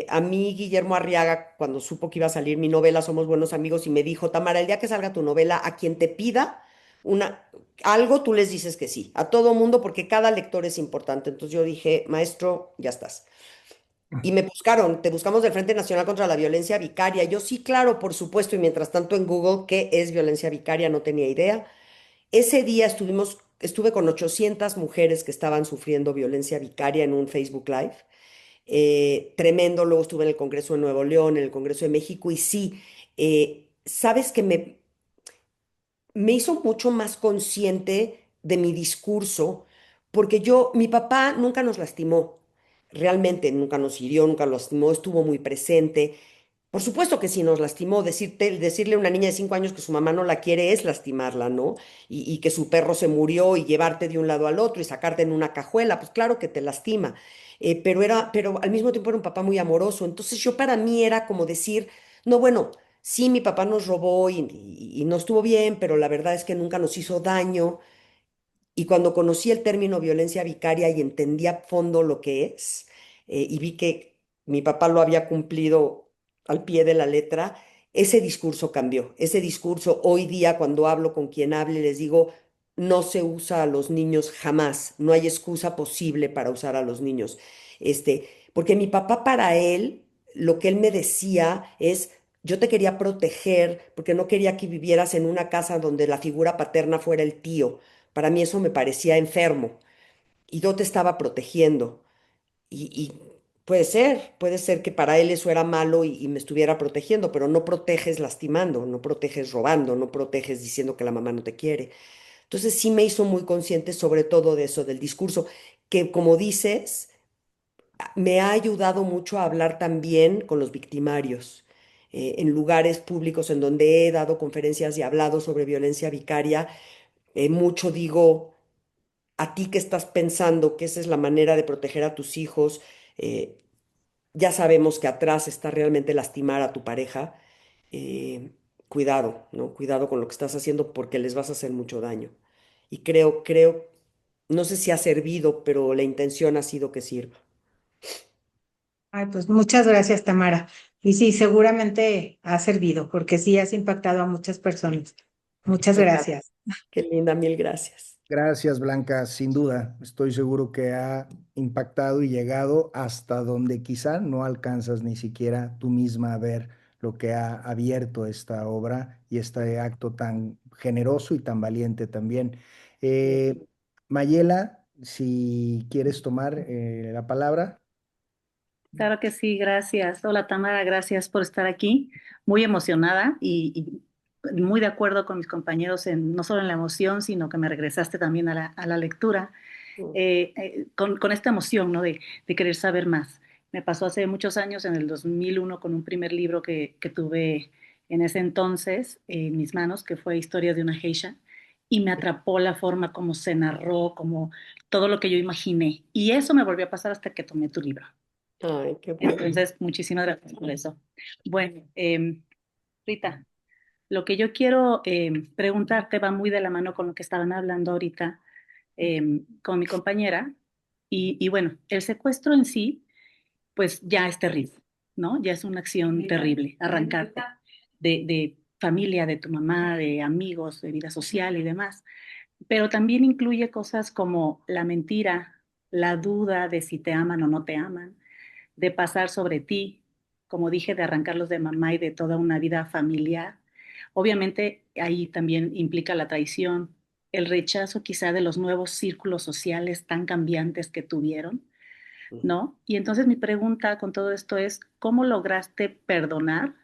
A mí, Guillermo Arriaga, cuando supo que iba a salir mi novela, somos buenos amigos, y me dijo, Tamara, el día que salga tu novela, a quien te pida una, algo, tú les dices que sí, a todo mundo, porque cada lector es importante. Entonces yo dije, maestro, ya estás. Y me buscaron, te buscamos del Frente Nacional contra la Violencia Vicaria. Yo sí, claro, por supuesto, y mientras tanto en Google, ¿qué es violencia vicaria? No tenía idea. Ese día estuve con 800 mujeres que estaban sufriendo violencia vicaria en un Facebook Live. Tremendo, luego estuve en el Congreso de Nuevo León, en el Congreso de México, y sí, sabes que me hizo mucho más consciente de mi discurso, porque mi papá nunca nos lastimó, realmente nunca nos hirió, nunca nos lastimó, estuvo muy presente. Por supuesto que si nos lastimó, decirle a una niña de 5 años que su mamá no la quiere es lastimarla, ¿no? Y que su perro se murió y llevarte de un lado al otro y sacarte en una cajuela, pues claro que te lastima. Pero al mismo tiempo era un papá muy amoroso. Entonces yo para mí era como decir, no, bueno, sí, mi papá nos robó y no estuvo bien, pero la verdad es que nunca nos hizo daño. Y cuando conocí el término violencia vicaria y entendí a fondo lo que es, y vi que mi papá lo había cumplido al pie de la letra, ese discurso cambió. Ese discurso hoy día, cuando hablo con quien hable, les digo, no se usa a los niños jamás, no hay excusa posible para usar a los niños. Porque mi papá, para él, lo que él me decía es, yo te quería proteger porque no quería que vivieras en una casa donde la figura paterna fuera el tío. Para mí eso me parecía enfermo y yo te estaba protegiendo. Y puede ser que para él eso era malo y me estuviera protegiendo, pero no proteges lastimando, no proteges robando, no proteges diciendo que la mamá no te quiere. Entonces sí me hizo muy consciente sobre todo de eso, del discurso, que como dices, me ha ayudado mucho a hablar también con los victimarios. En lugares públicos en donde he dado conferencias y hablado sobre violencia vicaria, mucho digo, a ti que estás pensando que esa es la manera de proteger a tus hijos, eh, ya sabemos que atrás está realmente lastimar a tu pareja. eh, Cuidado, ¿no? Cuidado con lo que estás haciendo porque les vas a hacer mucho daño. Y no sé si ha servido, pero la intención ha sido que sirva. Ay, pues muchas gracias, Tamara. Y sí, seguramente ha servido, porque sí has impactado a muchas personas. Muchas Total. gracias. Qué linda, mil gracias. Gracias, Blanca. Sin duda, estoy seguro que ha impactado y llegado hasta donde quizá no alcanzas ni siquiera tú misma a ver lo que ha abierto esta obra y este acto tan generoso y tan valiente también. Mayela, si quieres tomar la palabra. Claro que sí, gracias. Hola Tamara, gracias por estar aquí. Muy emocionada y muy de acuerdo con mis compañeros en no solo en la emoción, sino que me regresaste también a la lectura Mm. con esta emoción, ¿no? De querer saber más. Me pasó hace muchos años, en el 2001, con un primer libro que tuve en ese entonces en mis manos, que fue Historia de una geisha, y me atrapó la forma como se narró, como todo lo que yo imaginé. Y eso me volvió a pasar hasta que tomé tu libro. Ay, qué bueno. Entonces, muchísimas gracias por eso. Bueno, Rita, lo que yo quiero preguntarte va muy de la mano con lo que estaban hablando ahorita con mi compañera. Y bueno, el secuestro en sí, pues ya es terrible, ¿no? Ya es una acción terrible, arrancarte de familia, de tu mamá, de amigos, de vida social y demás. Pero también incluye cosas como la mentira, la duda de si te aman o no te aman, de pasar sobre ti, como dije, de arrancarlos de mamá y de toda una vida familiar. Obviamente ahí también implica la traición, el rechazo quizá de los nuevos círculos sociales tan cambiantes que tuvieron, ¿no? Y entonces mi pregunta con todo esto es, ¿cómo lograste perdonar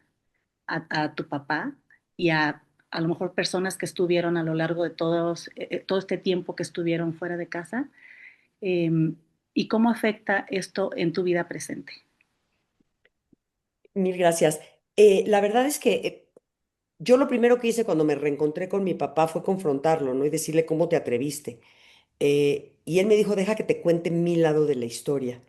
a tu papá y a lo mejor personas que estuvieron a lo largo de todo este tiempo que estuvieron fuera de casa? Eh, ¿Y cómo afecta esto en tu vida presente? Mil gracias. La verdad es que yo lo primero que hice cuando me reencontré con mi papá fue confrontarlo, ¿no? Y decirle cómo te atreviste. Y él me dijo, deja que te cuente mi lado de la historia.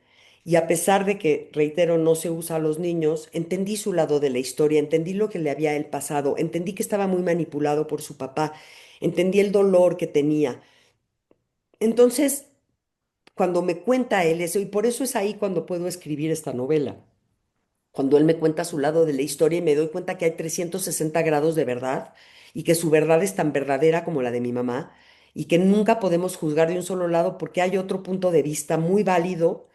Y a pesar de que, reitero, no se usa a los niños, entendí su lado de la historia, entendí lo que le había a él pasado, entendí que estaba muy manipulado por su papá, entendí el dolor que tenía. Entonces, cuando me cuenta él eso, y por eso es ahí cuando puedo escribir esta novela, cuando él me cuenta su lado de la historia y me doy cuenta que hay 360 grados de verdad y que su verdad es tan verdadera como la de mi mamá y que nunca podemos juzgar de un solo lado porque hay otro punto de vista muy válido.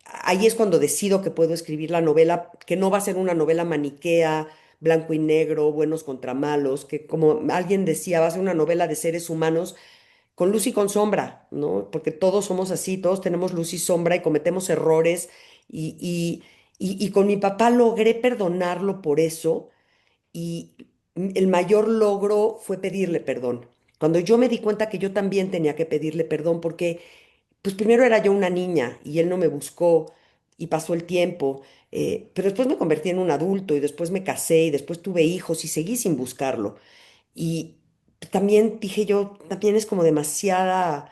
Ahí es cuando decido que puedo escribir la novela, que no va a ser una novela maniquea, blanco y negro, buenos contra malos, que como alguien decía, va a ser una novela de seres humanos con luz y con sombra, ¿no? Porque todos somos así, todos tenemos luz y sombra y cometemos errores y, y, y con mi papá logré perdonarlo por eso y el mayor logro fue pedirle perdón. Cuando yo me di cuenta que yo también tenía que pedirle perdón porque, pues primero era yo una niña y él no me buscó y pasó el tiempo, pero después me convertí en un adulto y después me casé y después tuve hijos y seguí sin buscarlo. Y también dije yo, también es como demasiado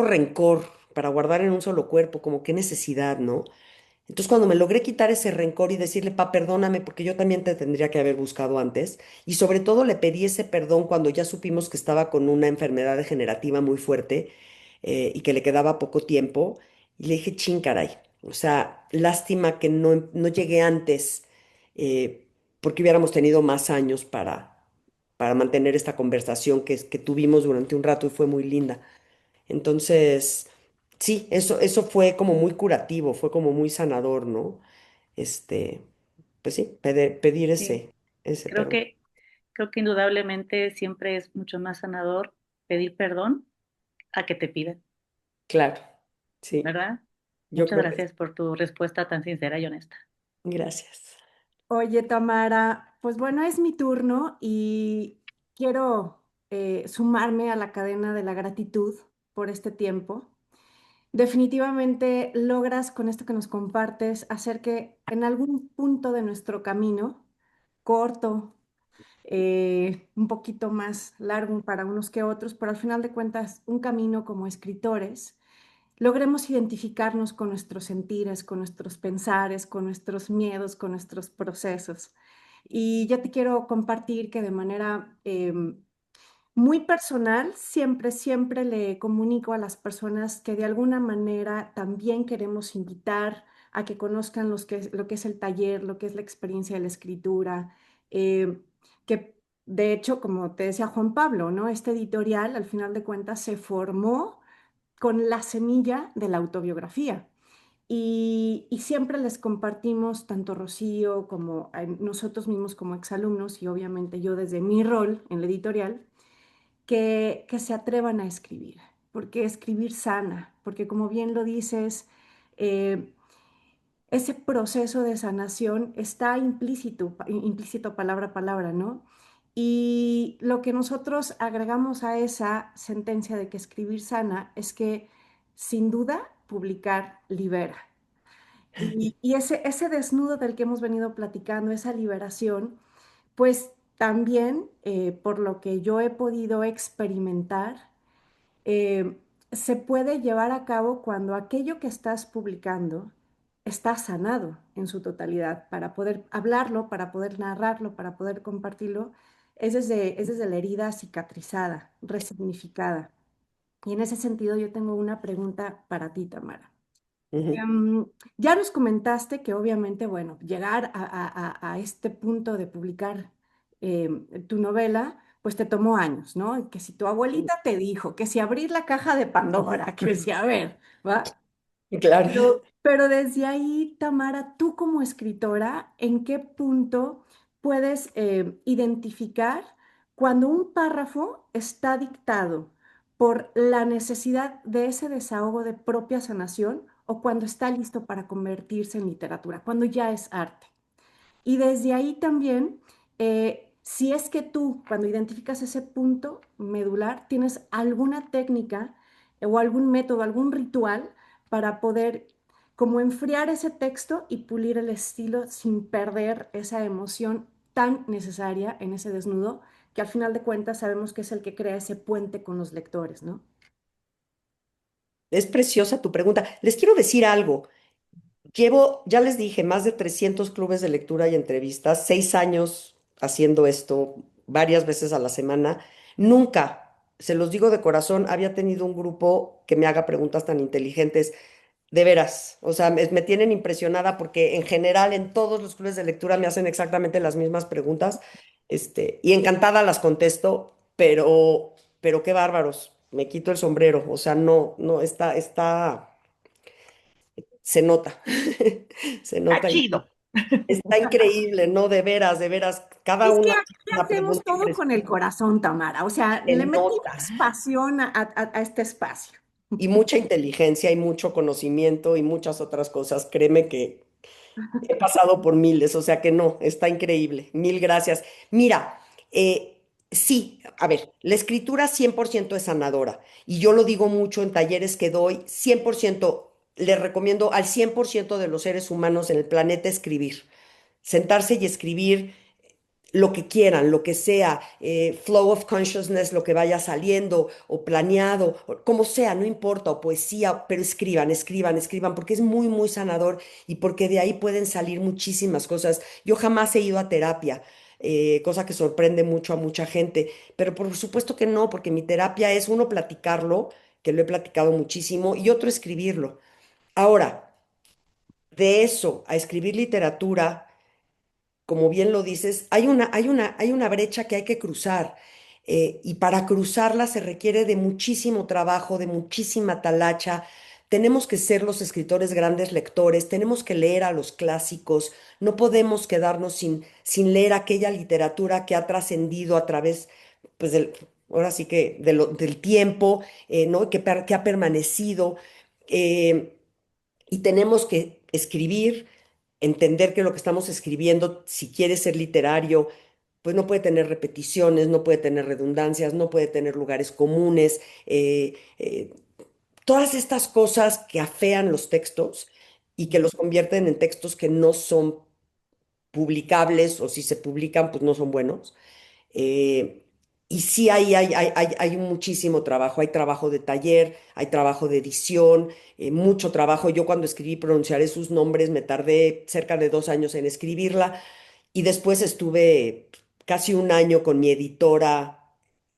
rencor para guardar en un solo cuerpo, como qué necesidad, ¿no? Entonces cuando me logré quitar ese rencor y decirle, pa, perdóname, porque yo también te tendría que haber buscado antes, y sobre todo le pedí ese perdón cuando ya supimos que estaba con una enfermedad degenerativa muy fuerte y que le quedaba poco tiempo, y le dije, chin, caray, o sea, lástima que no llegué antes, porque hubiéramos tenido más años para mantener esta conversación que tuvimos durante un rato y fue muy linda. Entonces, sí, eso fue como muy curativo, fue como muy sanador, ¿no? Este, pues sí, pedir Sí, ese creo perdón. que, creo que indudablemente siempre es mucho más sanador pedir perdón a que te pidan, Claro, sí, ¿verdad? yo Muchas creo que sí. gracias por tu respuesta tan sincera y honesta. Gracias. Oye, Tamara, pues bueno, es mi turno y quiero sumarme a la cadena de la gratitud por este tiempo. Definitivamente logras con esto que nos compartes hacer que en algún punto de nuestro camino, corto, un poquito más largo para unos que otros, pero al final de cuentas un camino como escritores, logremos identificarnos con nuestros sentires, con nuestros pensares, con nuestros miedos, con nuestros procesos. Y yo te quiero compartir que de manera muy personal, siempre le comunico a las personas que de alguna manera también queremos invitar a que conozcan lo que es el taller, lo que es la experiencia de la escritura, eh, que de hecho, como te decía Juan Pablo, ¿no? Este editorial, al final de cuentas, se formó con la semilla de la autobiografía. Y siempre les compartimos, tanto Rocío como nosotros mismos como exalumnos, y obviamente yo desde mi rol en la editorial, que se atrevan a escribir, porque escribir sana, porque como bien lo dices, ese proceso de sanación está implícito palabra a palabra, ¿no? Y lo que nosotros agregamos a esa sentencia de que escribir sana es que sin duda publicar libera. Y ese desnudo del que hemos venido platicando, esa liberación, pues también, por lo que yo he podido experimentar, eh, se puede llevar a cabo cuando aquello que estás publicando está sanado en su totalidad, para poder hablarlo, para poder narrarlo, para poder compartirlo, es desde la herida cicatrizada, resignificada. Y en ese sentido yo tengo una pregunta para ti, Tamara. Ujú. Em, ya nos comentaste que obviamente, bueno, llegar a este punto de publicar tu novela, pues te tomó años, ¿no? Que si tu abuelita te dijo, que si abrir la caja de Pandora, que si a ver, ¿va? Claro. Pero desde ahí, Tamara, tú como escritora, ¿en qué punto puedes identificar cuando un párrafo está dictado por la necesidad de ese desahogo de propia sanación o cuando está listo para convertirse en literatura, cuando ya es arte? Y desde ahí también, si es que tú, cuando identificas ese punto medular, tienes alguna técnica o algún método, algún ritual para poder como enfriar ese texto y pulir el estilo sin perder esa emoción tan necesaria en ese desnudo, que al final de cuentas sabemos que es el que crea ese puente con los lectores, ¿no? Es preciosa tu pregunta. Les quiero decir algo. Llevo, ya les dije, más de 300 clubes de lectura y entrevistas, 6 años haciendo esto varias veces a la semana. Nunca, se los digo de corazón, había tenido un grupo que me haga preguntas tan inteligentes. De veras, o sea, me tienen impresionada porque en general en todos los clubes de lectura me hacen exactamente las mismas preguntas, y encantada las contesto, pero qué bárbaros, me quito el sombrero, o sea, no, no, se nota, se Está nota, chido. está increíble, ¿no? De veras, cada Es que una aquí es una hacemos pregunta todo con el impresionante, corazón, Tamara. O sea, se le nota. metimos pasión a este espacio. Y mucha inteligencia y mucho conocimiento y muchas otras cosas. Créeme que he pasado por miles, o sea que no, está increíble. Mil gracias. Mira, sí, a ver, la escritura 100% es sanadora y yo lo digo mucho en talleres que doy, 100%, le recomiendo al 100% de los seres humanos en el planeta escribir, sentarse y escribir lo que quieran, lo que sea, flow of consciousness, lo que vaya saliendo, o planeado, o como sea, no importa, o poesía, pero escriban, escriban, escriban, porque es muy, muy sanador y porque de ahí pueden salir muchísimas cosas. Yo jamás he ido a terapia, cosa que sorprende mucho a mucha gente, pero por supuesto que no, porque mi terapia es uno platicarlo, que lo he platicado muchísimo, y otro escribirlo. Ahora, de eso a escribir literatura como bien lo dices, hay una brecha que hay que cruzar. Y para cruzarla se requiere de muchísimo trabajo, de muchísima talacha. Tenemos que ser los escritores grandes lectores, tenemos que leer a los clásicos, no podemos quedarnos sin leer aquella literatura que ha trascendido a través, pues, ahora sí que del tiempo, ¿no? Que ha permanecido. Eh, y tenemos que escribir, entender que lo que estamos escribiendo, si quiere ser literario, pues no puede tener repeticiones, no puede tener redundancias, no puede tener lugares comunes, todas estas cosas que afean los textos y que los convierten en textos que no son publicables o si se publican, pues no son buenos. Eh, y sí hay muchísimo trabajo, hay trabajo de taller, hay trabajo de edición, mucho trabajo. Yo cuando escribí Pronunciaré sus nombres me tardé cerca de 2 años en escribirla y después estuve casi un año con mi editora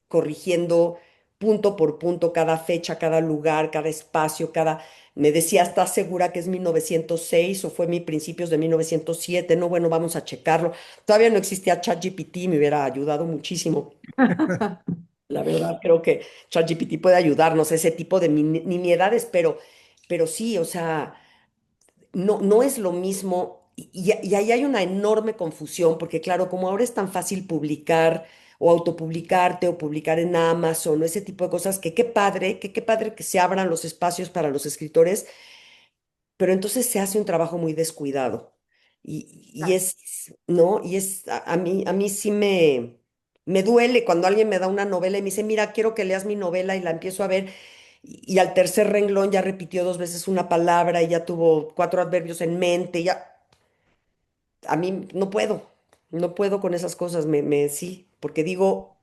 corrigiendo punto por punto cada fecha, cada lugar, cada espacio, cada... Me decía, ¿estás segura que es 1906 o fue mi principios de 1907? No, bueno, vamos a checarlo. Todavía no existía ChatGPT, me hubiera ayudado muchísimo. La verdad, creo que ChatGPT puede ayudarnos, ese tipo de nimiedades, pero sí, o sea, no, no es lo mismo. Y ahí hay una enorme confusión, porque claro, como ahora es tan fácil publicar o autopublicarte o publicar en Amazon o ese tipo de cosas, que qué padre que se abran los espacios para los escritores, pero entonces se hace un trabajo muy descuidado. Y Ah, es, ¿no? Y es, a mí sí me duele cuando alguien me da una novela y me dice, mira, quiero que leas mi novela y la empiezo a ver. Y al tercer renglón ya repitió dos veces una palabra y ya tuvo cuatro adverbios en mente, ya, a mí no puedo con esas cosas, sí, porque digo,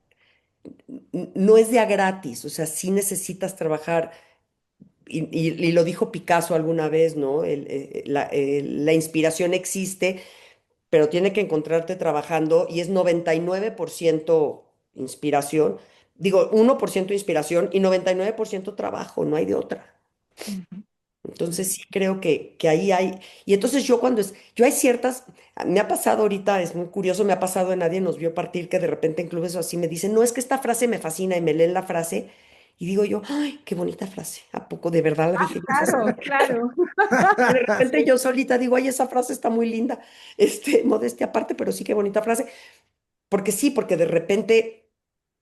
no es de a gratis, o sea, sí necesitas trabajar y lo dijo Picasso alguna vez, ¿no? La inspiración existe, pero tiene que encontrarte trabajando y es 99% inspiración, digo, 1% inspiración y 99% trabajo, no hay de otra. ujú. Entonces sí creo que ahí hay, y entonces yo yo hay ciertas, me ha pasado ahorita, es muy curioso, me ha pasado en Nadie nos vio partir, que de repente en clubes o así me dicen, no, es que esta frase me fascina y me leen la frase y digo yo, ay, qué bonita frase, ¿a poco de verdad la Ah, dije yo esa claro, semana? claro. Y de repente Sí. yo solita digo, ay, esa frase está muy linda, modestia aparte, pero sí qué bonita frase, porque sí, porque de repente...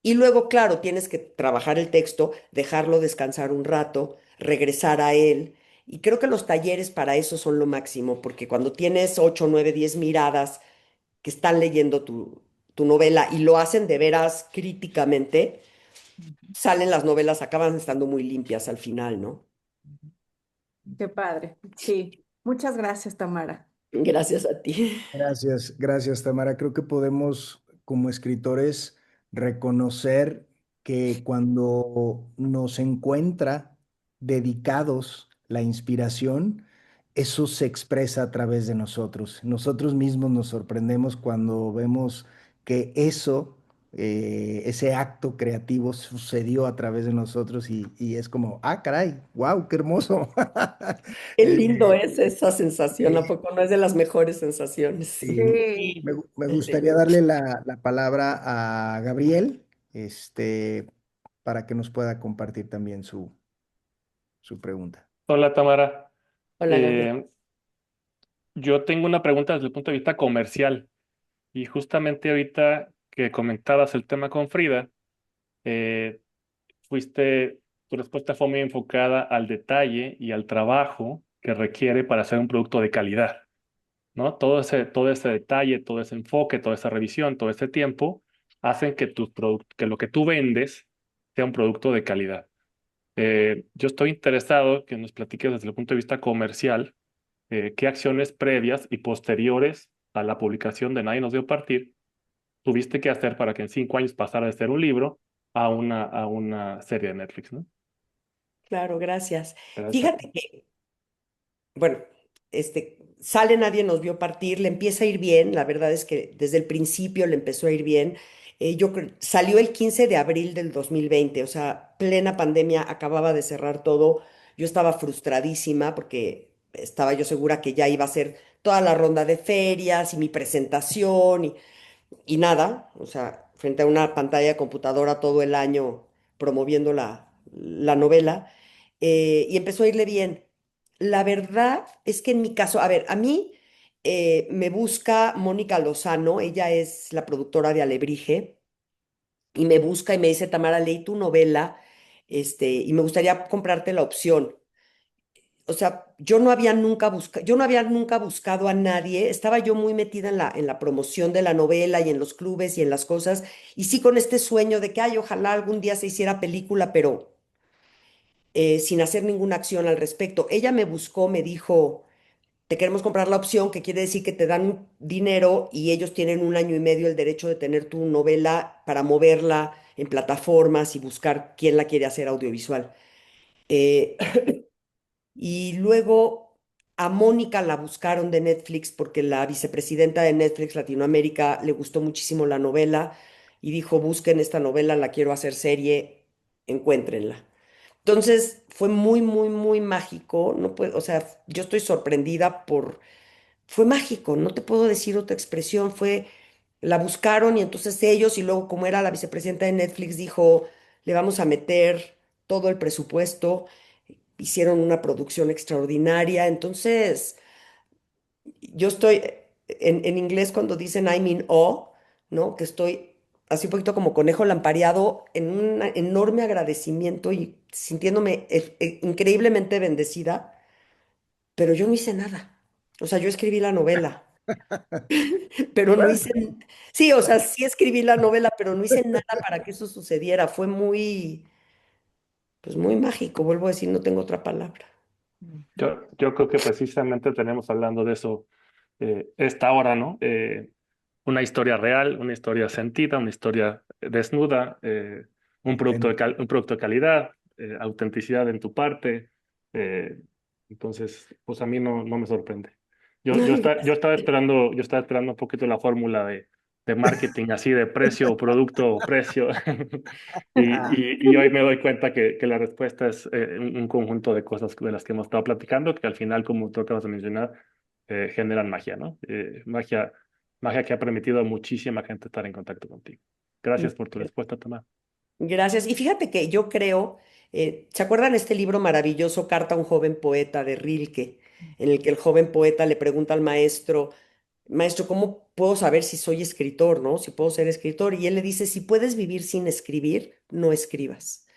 Y luego, claro, tienes que trabajar el texto, dejarlo descansar un rato, regresar a él. Y creo que los talleres para eso son lo máximo, porque cuando tienes 8, 9, 10 miradas que están leyendo tu novela y lo hacen de veras críticamente, salen las novelas, acaban estando muy limpias al final, ¿no? Qué padre. Sí. Muchas gracias, Tamara. Gracias a ti. Gracias, gracias, Tamara. Creo que podemos, como escritores, reconocer que cuando nos encuentra dedicados la inspiración, eso se expresa a través de nosotros. Nosotros mismos nos sorprendemos cuando vemos que eso, ese acto creativo sucedió a través de nosotros y es como, ah, caray, wow, qué hermoso. Qué Eh, lindo es esa sensación, eh, ¿a poco no es de las mejores sensaciones? Sí. Me Sí. gustaría darle la palabra a Gabriel, para que nos pueda compartir también su pregunta. Hola Tamara. Hola, Gabriel. Eh, yo tengo una pregunta desde el punto de vista comercial y justamente ahorita que comentabas el tema con Frida, eh, tu respuesta fue muy enfocada al detalle y al trabajo que requiere para hacer un producto de calidad, ¿no? Todo ese detalle, todo ese enfoque, toda esa revisión, todo ese tiempo hacen que que lo que tú vendes sea un producto de calidad. Yo estoy interesado que nos platiques desde el punto de vista comercial qué acciones previas y posteriores a la publicación de Nadie nos dio partir tuviste que hacer para que en 5 años pasara de ser un libro a una serie de Netflix, ¿no? Claro, gracias. Gracias a ti. Fíjate que bueno, sale, nadie nos vio partir, le empieza a ir bien, la verdad es que desde el principio le empezó a ir bien. Salió el 15 de abril del 2020, o sea, plena pandemia, acababa de cerrar todo. Yo estaba frustradísima porque estaba yo segura que ya iba a ser toda la ronda de ferias y mi presentación y nada, o sea, frente a una pantalla de computadora todo el año promoviendo la novela, y empezó a irle bien. La verdad es que en mi caso, a ver, a mí me busca Mónica Lozano, ella es la productora de Alebrije, y me busca y me dice, Tamara, leí tu novela, y me gustaría comprarte la opción. O sea, yo no había nunca buscado a nadie, estaba yo muy metida en en la promoción de la novela y en los clubes y en las cosas, y sí con este sueño de que, ay, ojalá algún día se hiciera película, pero sin hacer ninguna acción al respecto. Ella me buscó, me dijo, te queremos comprar la opción, que quiere decir que te dan un dinero y ellos tienen 1 año y medio el derecho de tener tu novela para moverla en plataformas y buscar quién la quiere hacer audiovisual. Eh, Y luego a Mónica la buscaron de Netflix porque la vicepresidenta de Netflix Latinoamérica le gustó muchísimo la novela y dijo, busquen esta novela, la quiero hacer serie, encuéntrenla. Entonces fue muy, muy, muy mágico. No puedo, o sea, yo estoy sorprendida fue mágico, no te puedo decir otra expresión, la buscaron y entonces ellos y luego como era la vicepresidenta de Netflix dijo, le vamos a meter todo el presupuesto, hicieron una producción extraordinaria, entonces yo estoy, en inglés cuando dicen I'm in awe, ¿no? Que estoy así un poquito como conejo lampareado en un enorme agradecimiento y sintiéndome increíblemente bendecida pero yo no hice nada. O sea, yo escribí la novela, pero no Bueno, hice, sí, o sea, sí escribí la novela, pero no hice nada para que eso sucediera. Fue muy, pues muy mágico, vuelvo a decir, no tengo otra palabra. Yo creo que precisamente tenemos hablando de eso esta hora, ¿no? Una historia real, una historia sentida, una historia desnuda, un producto de calidad, autenticidad en tu parte. eh, entonces, pues a mí no me sorprende. Yo estaba esperando un poquito la fórmula de marketing, así de precio o producto o precio. Y hoy me doy cuenta que la respuesta es un conjunto de cosas de las que hemos estado platicando, que al final, como tú acabas de mencionar, generan magia, ¿no? Magia que ha permitido a muchísima gente estar en contacto contigo. Gracias por tu respuesta, Tomás. Gracias. Y fíjate que yo creo, ¿se acuerdan este libro maravilloso, Carta a un joven poeta de Rilke, en el que el joven poeta le pregunta al maestro, maestro, ¿cómo puedo saber si soy escritor, no? Si puedo ser escritor. Y él le dice, si puedes vivir sin escribir, no escribas.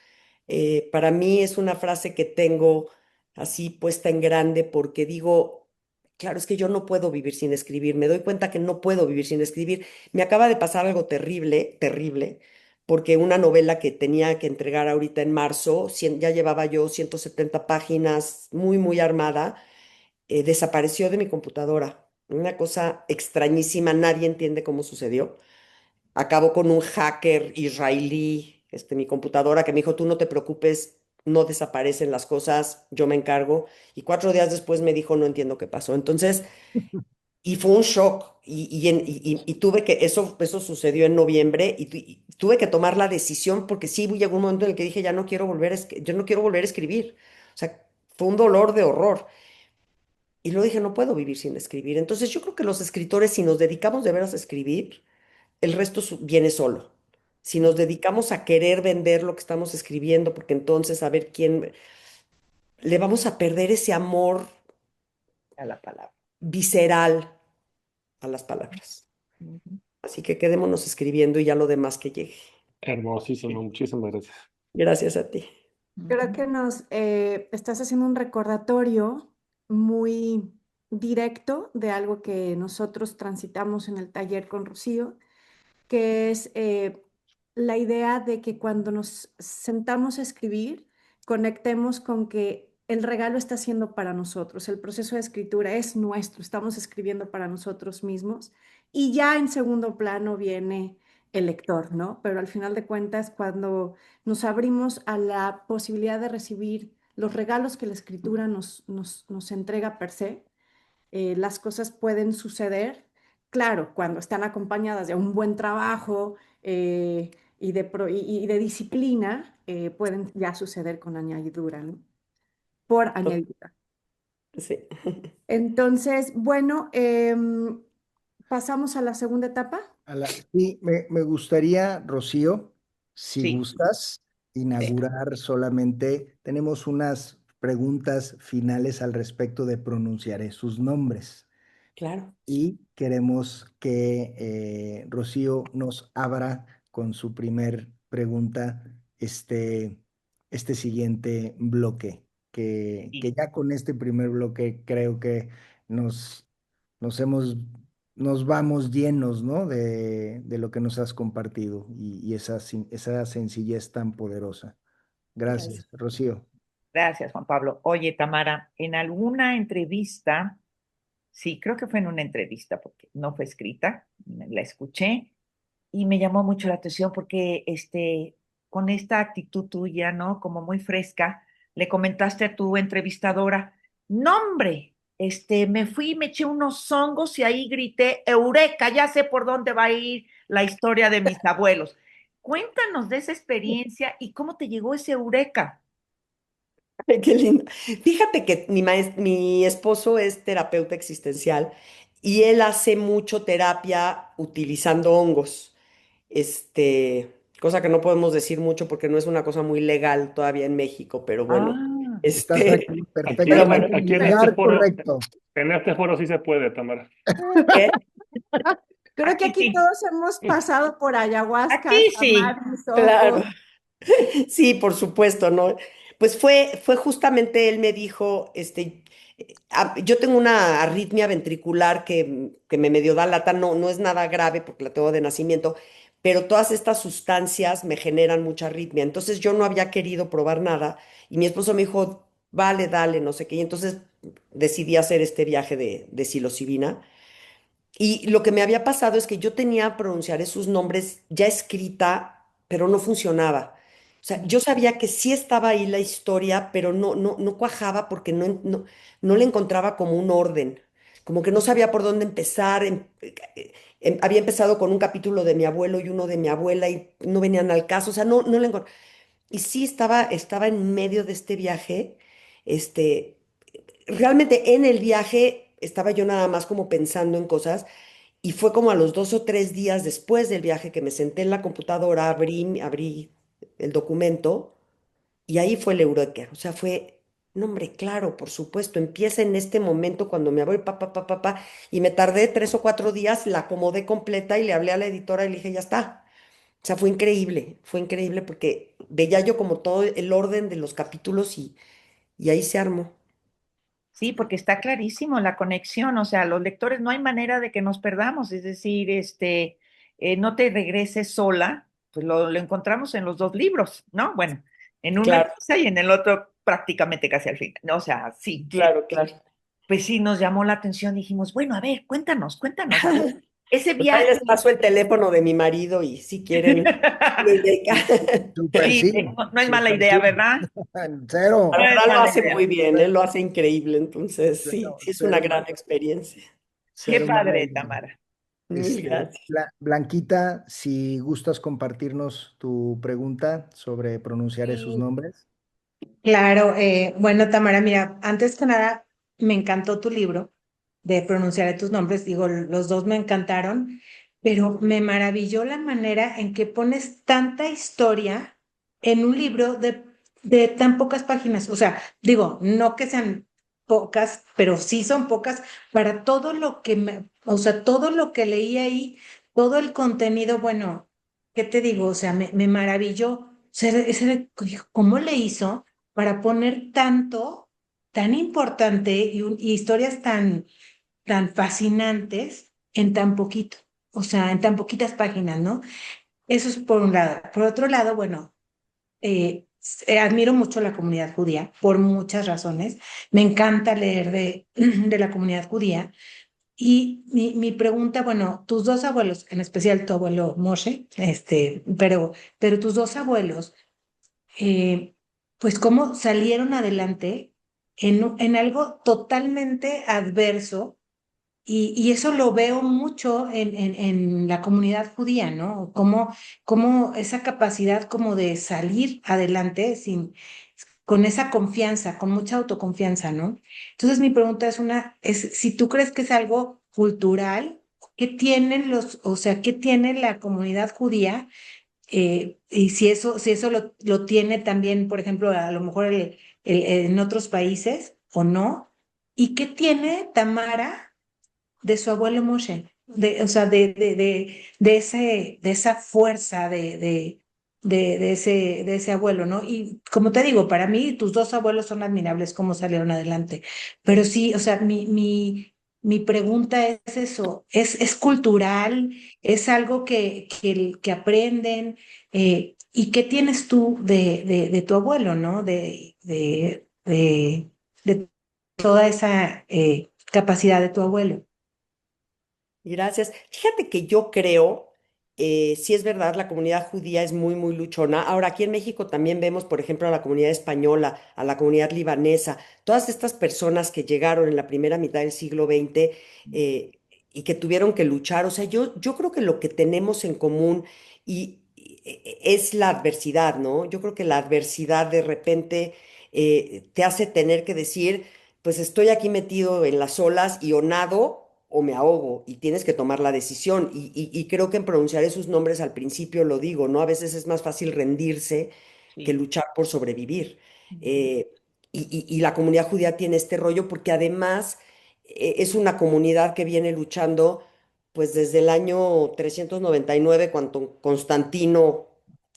Para mí es una frase que tengo así puesta en grande porque digo, claro, es que yo no puedo vivir sin escribir, me doy cuenta que no puedo vivir sin escribir. Me acaba de pasar algo terrible, terrible, porque una novela que tenía que entregar ahorita en marzo, ya llevaba yo 170 páginas, muy, muy armada, desapareció de mi computadora. Una cosa extrañísima, nadie entiende cómo sucedió. Acabó con un hacker israelí, mi computadora, que me dijo, tú no te preocupes, no desaparecen las cosas, yo me encargo. Y 4 días después me dijo, no entiendo qué pasó. Entonces, y fue un shock. Y tuve que, eso sucedió en noviembre y tuve que tomar la decisión porque sí llegó un momento en el que dije, ya no quiero volver yo no quiero volver a escribir. O sea, fue un dolor de horror. Y luego dije, no puedo vivir sin escribir. Entonces yo creo que los escritores, si nos dedicamos de veras a escribir, el resto viene solo. Si nos dedicamos a querer vender lo que estamos escribiendo, porque entonces a ver quién, le vamos a perder ese amor A la palabra. visceral a las palabras. Ujú. Así que quedémonos escribiendo y ya lo demás que llegue. Hermosísimo, muchísimas gracias. Gracias a ti. Creo que nos estás haciendo un recordatorio muy directo de algo que nosotros transitamos en el taller con Rocío, que es la idea de que cuando nos sentamos a escribir, conectemos con que el regalo está siendo para nosotros, el proceso de escritura es nuestro, estamos escribiendo para nosotros mismos y ya en segundo plano viene el lector, ¿no? Pero al final de cuentas, cuando nos abrimos a la posibilidad de recibir los regalos que la escritura nos entrega per se, las cosas pueden suceder, claro, cuando están acompañadas de un buen trabajo y de disciplina, pueden ya suceder con añadidura, ¿no? Por añadidura. Sí. Entonces, bueno, pasamos a la segunda etapa. Sí, me gustaría, Rocío, si Sí. gustas, inaugurar solamente, tenemos unas preguntas finales al respecto de pronunciaré sus nombres Claro. y queremos que Rocío nos abra con su primer pregunta este siguiente bloque, que Sí. ya con este primer bloque creo que nos, nos hemos, nos vamos llenos, ¿no? de lo que nos has compartido y esa sencillez tan poderosa. Gracias. Gracias, Rocío. Gracias, Juan Pablo. Oye, Tamara, en alguna entrevista, sí, creo que fue en una entrevista, porque no fue escrita, la escuché y me llamó mucho la atención porque con esta actitud tuya, ¿no? Como muy fresca, le comentaste a tu entrevistadora, no, hombre, me fui, me eché unos hongos y ahí grité, Eureka, ya sé por dónde va a ir la historia de mis abuelos. Cuéntanos de esa experiencia y cómo te llegó ese Eureka. Ay, qué lindo. Fíjate que mi esposo es terapeuta existencial y él hace mucho terapia utilizando hongos. Cosa que no podemos decir mucho porque no es una cosa muy legal todavía en México, pero bueno, Ah, Estás aquí Aquí, Oye, perfectamente en aquí el lugar correcto. en este foro sí se puede, Tamara. ¿qué? creo que aquí aquí sí, todos hemos pasado por ayahuasca, aquí sí. tamariz, Claro. hongos. Sí, por supuesto, ¿no? Pues fue justamente, él me dijo, Yo tengo una arritmia ventricular que me medio da lata, no es nada grave porque la tengo de nacimiento, pero todas estas sustancias me generan mucha arritmia. Entonces yo no había querido probar nada y mi esposo me dijo, vale, dale, no sé qué. Y entonces decidí hacer este viaje de psilocibina. Y lo que me había pasado es que yo tenía pronunciar esos nombres ya escrita, pero no funcionaba. O sea, yo sabía que sí estaba ahí la historia, pero no cuajaba porque no le encontraba como un orden. Como que no sabía por dónde empezar. Había empezado con un capítulo de mi abuelo y uno de mi abuela y no venían al caso. O sea, no le encontraba. Y sí estaba en medio de este viaje. Este, realmente en el viaje estaba yo nada más como pensando en cosas y fue como a los 2 o 3 días después del viaje que me senté en la computadora, abrí el documento y ahí fue el eureka. O sea, fue, no hombre, claro, por supuesto, empieza en este momento cuando me voy, y me tardé 3 o 4 días, la acomodé completa y le hablé a la editora y le dije, ya está. O sea, fue increíble porque veía yo como todo el orden de los capítulos y ahí se armó. Sí, porque está clarísimo la conexión, o sea, los lectores no hay manera de que nos perdamos, es decir, no te regreses sola, pues lo encontramos en los dos libros, ¿no? Bueno, en una Claro, empieza y en el otro prácticamente casi al fin, ¿no? O sea, sí, claro, claro. pues sí, nos llamó la atención, dijimos, bueno, a ver, cuéntanos, a ver, ese Pues ahí viaje. les paso el teléfono de mi marido y si quieren. Súper Sí, sí, no es mala súper idea, sí. ¿verdad? La No Cero, es verdad lo mala hace idea. muy bien, él lo hace increíble, entonces sí, cero, sí es una cero, gran experiencia. Qué cero mala padre, idea. Tamara. Mil gracias. Blanquita, si gustas compartirnos tu pregunta sobre pronunciar esos Sí, nombres. claro, bueno, Tamara, mira, antes que nada, me encantó tu libro de pronunciar tus nombres, digo, los dos me encantaron, pero me maravilló la manera en que pones tanta historia en un libro de tan pocas páginas. O sea, digo, no que sean pocas, pero sí son pocas para todo lo que o sea, todo lo que leí ahí, todo el contenido, bueno, ¿qué te digo? O sea, me maravilló. O sea, ¿cómo le hizo para poner tanto, tan importante y historias tan fascinantes en tan poquito, o sea, en tan poquitas páginas, ¿no? Eso es por un lado. Por otro lado, bueno, admiro mucho la comunidad judía por muchas razones. Me encanta leer de la comunidad judía. Y mi pregunta, bueno, tus dos abuelos, en especial tu abuelo Moshe, pero tus dos abuelos, eh, pues cómo salieron adelante en algo totalmente adverso y eso lo veo mucho en la comunidad judía, ¿no? Como esa capacidad como de salir adelante con esa confianza, con mucha autoconfianza, ¿no? Entonces mi pregunta es si tú crees que es algo cultural, ¿qué tienen o sea, qué tiene la comunidad judía? Y si eso lo tiene también, por ejemplo, a lo mejor en otros países o no. ¿Y qué tiene Tamara de su abuelo Moshe? O sea, de esa fuerza de ese abuelo, ¿no? Y como te digo, para mí tus dos abuelos son admirables cómo salieron adelante. Pero sí, o sea, mi pregunta es eso, ¿es cultural? ¿Es algo que aprenden? ¿Y qué tienes tú de tu abuelo, ¿no? De toda esa capacidad de tu abuelo. Gracias. Fíjate que yo creo, sí es verdad, la comunidad judía es muy, muy luchona. Ahora, aquí en México también vemos, por ejemplo, a la comunidad española, a la comunidad libanesa, todas estas personas que llegaron en la primera mitad del siglo XX eh, y que tuvieron que luchar. O sea, yo creo que lo que tenemos en común es la adversidad, ¿no? Yo creo que la adversidad de repente te hace tener que decir, pues estoy aquí metido en las olas y o nado o me ahogo y tienes que tomar la decisión. Y creo que en pronunciar esos nombres al principio lo digo, ¿no? A veces es más fácil rendirse que Sí. luchar por sobrevivir. Ujú. Eh, y la comunidad judía tiene este rollo porque además es una comunidad que viene luchando pues desde el año 399 cuando Constantino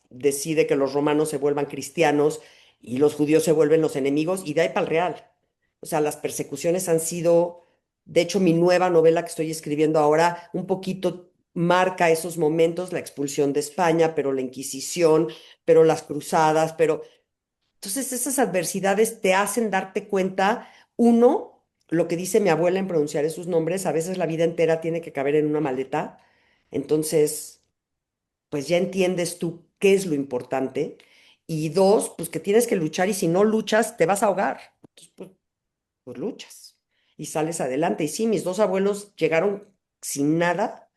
decide que los romanos se vuelvan cristianos y los judíos se vuelven los enemigos y de ahí para el real. O sea, las persecuciones han sido, de hecho, mi nueva novela que estoy escribiendo ahora, un poquito marca esos momentos, la expulsión de España, pero la Inquisición, pero las cruzadas, pero entonces esas adversidades te hacen darte cuenta, uno, lo que dice mi abuela en pronunciar esos nombres, a veces la vida entera tiene que caber en una maleta, entonces, pues ya entiendes tú qué es lo importante. Y dos, pues que tienes que luchar y si no luchas, te vas a ahogar. Entonces, pues luchas y sales adelante. Y sí, mis dos abuelos llegaron sin nada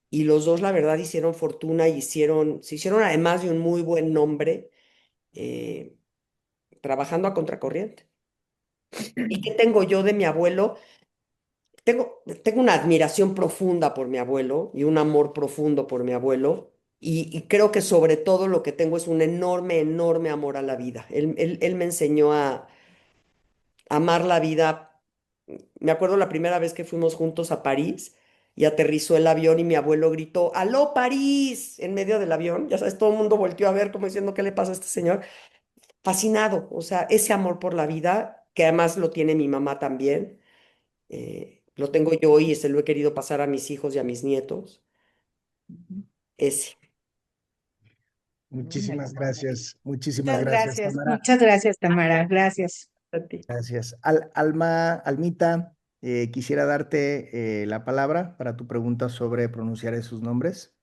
y los dos, la verdad, hicieron fortuna y se hicieron además de un muy buen nombre, eh, trabajando a contracorriente. ¿Y qué tengo yo de mi abuelo? Tengo una admiración profunda por mi abuelo y un amor profundo por mi abuelo. Y creo que sobre todo lo que tengo es un enorme, enorme amor a la vida. Él me enseñó a amar la vida. Me acuerdo la primera vez que fuimos juntos a París y aterrizó el avión y mi abuelo gritó, ¡Aló, París! En medio del avión. Ya sabes, todo el mundo volteó a ver como diciendo, ¿qué le pasa a este señor? Fascinado. O sea, ese amor por la vida, que además lo tiene mi mamá también, lo tengo yo y se lo he querido pasar a mis hijos y a mis nietos. Ese. Muchísimas Muchas gracias, gracias, Tamara. muchas gracias, Tamara. Gracias. A ti. Gracias. Almita, quisiera darte la palabra para tu pregunta sobre pronunciar esos nombres.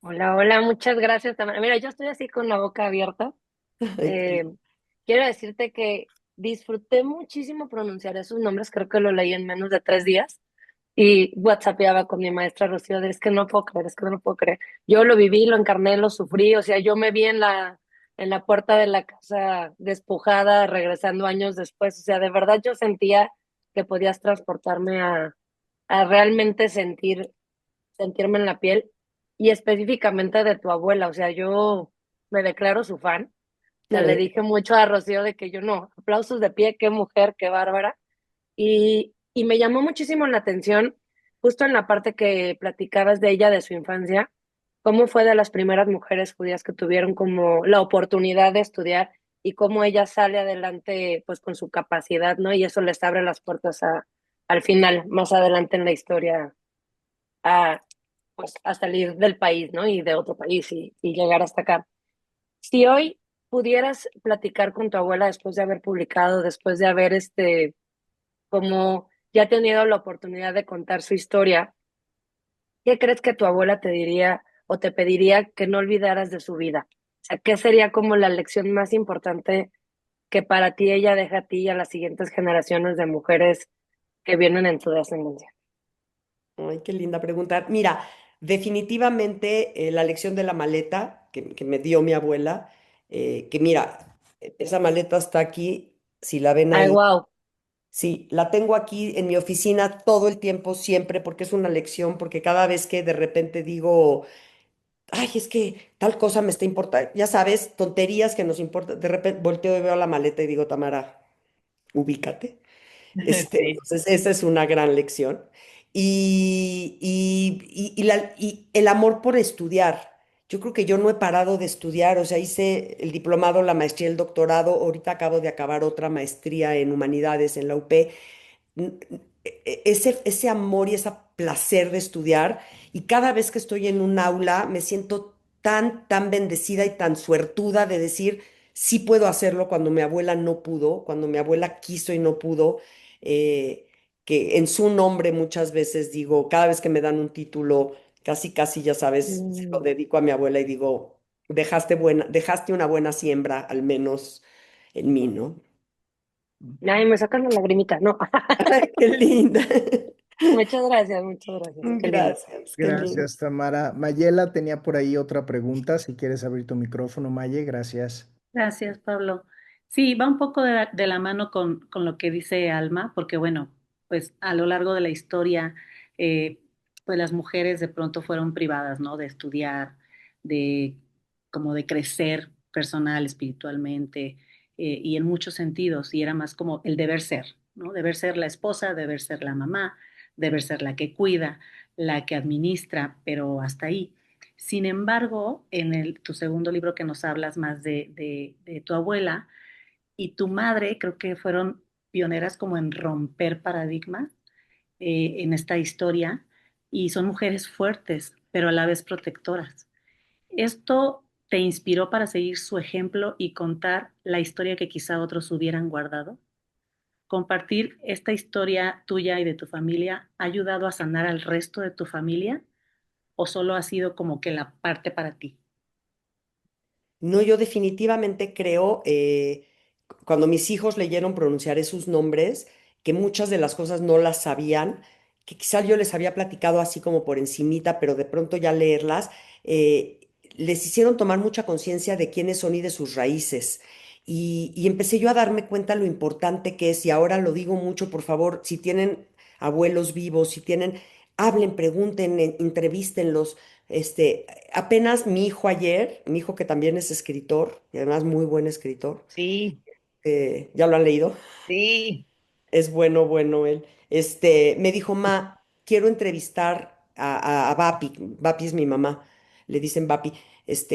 Hola, hola, muchas gracias, Tamara. Mira, yo estoy así con la boca abierta. Ay, Eh, quiero decirte que disfruté muchísimo pronunciar esos nombres, creo que lo leí en menos de 3 días y whatsappeaba con mi maestra Rocío de es que no puedo creer, es que no lo puedo creer. Yo lo viví, lo encarné, lo sufrí, o sea, yo me vi en la puerta de la casa despojada, regresando años después, o sea, de verdad yo sentía que podías transportarme a realmente sentirme en la piel y específicamente de tu abuela. O sea, yo me declaro su fan. O sea, le ay, dije mucho a Rocío de que yo no, aplausos de pie, qué mujer, qué bárbara. Y me llamó muchísimo la atención, justo en la parte que platicabas de ella, de su infancia, cómo fue de las primeras mujeres judías que tuvieron como la oportunidad de estudiar y cómo ella sale adelante pues con su capacidad, ¿no? Y eso les abre las puertas al final, más adelante en la historia, a, pues, a salir del país, ¿no? Y de otro país y llegar hasta acá. Si hoy pudieras platicar con tu abuela después de haber publicado, después de haber como ya tenido la oportunidad de contar su historia, ¿qué crees que tu abuela te diría o te pediría que no olvidaras de su vida? O sea, ¿qué sería como la lección más importante que para ti ella deja a ti y a las siguientes generaciones de mujeres que vienen en su descendencia? ay, qué linda pregunta. Mira, definitivamente la lección de la maleta que me dio mi abuela, que mira, esa maleta está aquí, si la ven Ay, ahí. wow. Sí, la tengo aquí en mi oficina todo el tiempo, siempre, porque es una lección, porque cada vez que de repente digo, ay, es que tal cosa me está importando, ya sabes, tonterías que nos importan, de repente volteo y veo la maleta y digo, Tamara, ubícate. Sí. Entonces, esa es una gran lección. Y el amor por estudiar. Yo creo que yo no he parado de estudiar, o sea, hice el diplomado, la maestría, el doctorado, ahorita acabo de acabar otra maestría en humanidades en la UP. Ese amor y ese placer de estudiar y cada vez que estoy en un aula me siento tan, tan bendecida y tan suertuda de decir, sí puedo hacerlo cuando mi abuela no pudo, cuando mi abuela quiso y no pudo, eh, que en su nombre muchas veces digo, cada vez que me dan un título, casi, casi, ya sabes, se lo Mm. dedico a mi abuela y digo, dejaste una buena siembra, al menos en mí, ¿no? Ay, me sacan la lagrimita, no. Ay, qué linda. Muchas gracias, qué lindo. Gracias, qué lindo. Gracias, Tamara. Mayela tenía por ahí otra pregunta. Si quieres abrir tu micrófono, Maye, gracias. Gracias, Pablo. Sí, va un poco de la mano con lo que dice Alma, porque bueno, pues a lo largo de la historia, eh, pues las mujeres de pronto fueron privadas, ¿no? De estudiar, de como de crecer personal, espiritualmente, y en muchos sentidos, y era más como el deber ser, ¿no? Deber ser la esposa, deber ser la mamá, deber ser la que cuida, la que administra, pero hasta ahí. Sin embargo, en tu segundo libro que nos hablas más de tu abuela, y tu madre creo que fueron pioneras como en romper paradigmas en esta historia y son mujeres fuertes, pero a la vez protectoras. ¿Esto te inspiró para seguir su ejemplo y contar la historia que quizá otros hubieran guardado? ¿Compartir esta historia tuya y de tu familia ha ayudado a sanar al resto de tu familia o solo ha sido como que la parte para ti? No, yo definitivamente creo, cuando mis hijos leyeron pronunciaré sus nombres, que muchas de las cosas no las sabían, que quizás yo les había platicado así como por encimita, pero de pronto ya leerlas, les hicieron tomar mucha conciencia de quiénes son y de sus raíces. Y empecé yo a darme cuenta lo importante que es, y ahora lo digo mucho, por favor, si tienen abuelos vivos, si tienen, hablen, pregunten, entrevístenlos. Apenas mi hijo ayer, mi hijo que también es escritor, y además muy buen escritor, Sí, ¿ya lo han leído? sí. Es bueno, bueno él. Me dijo, ma, quiero entrevistar a Vapi. Vapi es mi mamá, le dicen Vapi.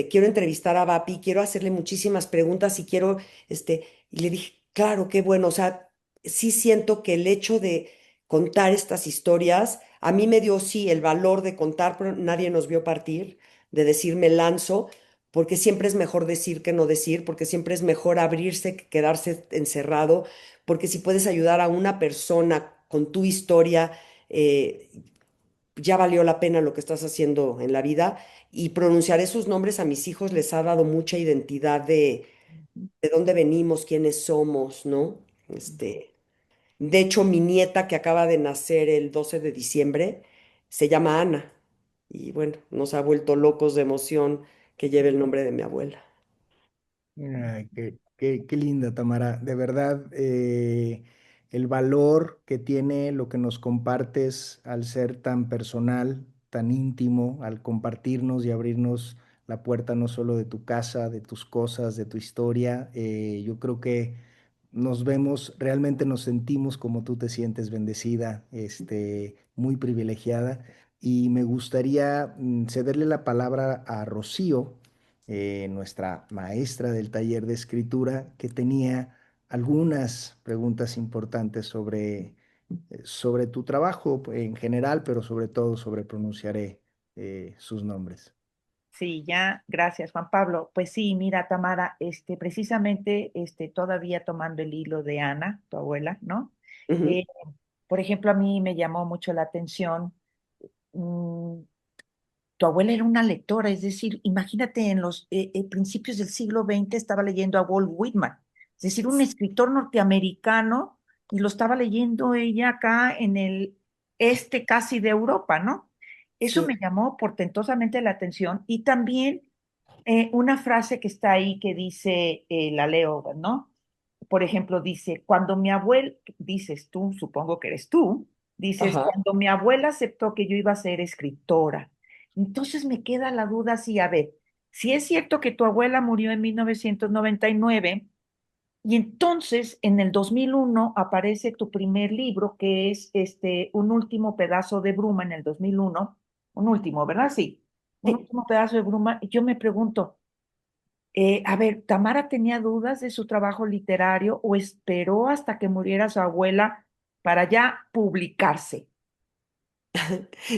Quiero entrevistar a Vapi, quiero hacerle muchísimas preguntas y quiero, y le dije, claro, qué bueno. O sea, sí siento que el hecho de contar estas historias, a mí me dio, sí, el valor de contar, pero nadie nos vio partir, de decir, me lanzo, porque siempre es mejor decir que no decir, porque siempre es mejor abrirse que quedarse encerrado, porque si puedes ayudar a una persona con tu historia, eh, ya valió la pena lo que estás haciendo en la vida. Y pronunciar esos nombres a mis hijos les ha dado mucha identidad de dónde venimos, quiénes somos, ¿no? De hecho, mi nieta que acaba de nacer el 12 de diciembre se llama Ana. Y bueno, nos ha vuelto locos de emoción que lleve el nombre de mi abuela. Ay, qué linda, Tamara. De verdad, el valor que tiene lo que nos compartes al ser tan personal, tan íntimo, al compartirnos y abrirnos la puerta no solo de tu casa, de tus cosas, de tu historia. Yo creo que nos vemos, realmente nos sentimos como tú te sientes, bendecida, muy privilegiada. Y me gustaría cederle la palabra a Rocío, nuestra maestra del taller de escritura, que tenía algunas preguntas importantes sobre tu trabajo en general, pero sobre todo sobre pronunciaré sus nombres. Sí, ya, gracias, Juan Pablo. Pues sí, mira, Tamara, precisamente, todavía tomando el hilo de Ana, tu abuela, ¿no? Ujú. Eh, por ejemplo, a mí me llamó mucho la atención, mm, tu abuela era una lectora, es decir, imagínate en los principios del siglo XX estaba leyendo a Walt Whitman, es decir, un escritor norteamericano, y lo estaba leyendo ella acá en el este casi de Europa, ¿no? Eso me Sí. llamó portentosamente la atención y también una frase que está ahí que dice, la leo, ¿no? Por ejemplo, dice, cuando mi abuela, dices tú, supongo que eres tú, dices, Ajá. cuando mi abuela aceptó que yo iba a ser escritora. Entonces me queda la duda si, a ver, si es cierto que tu abuela murió en 1999 y entonces en el 2001 aparece tu primer libro que es Un último pedazo de bruma en el 2001, un último, ¿verdad? Sí, un Sí. último pedazo de bruma. Y yo me pregunto, a ver, ¿Tamara tenía dudas de su trabajo literario o esperó hasta que muriera su abuela para ya publicarse?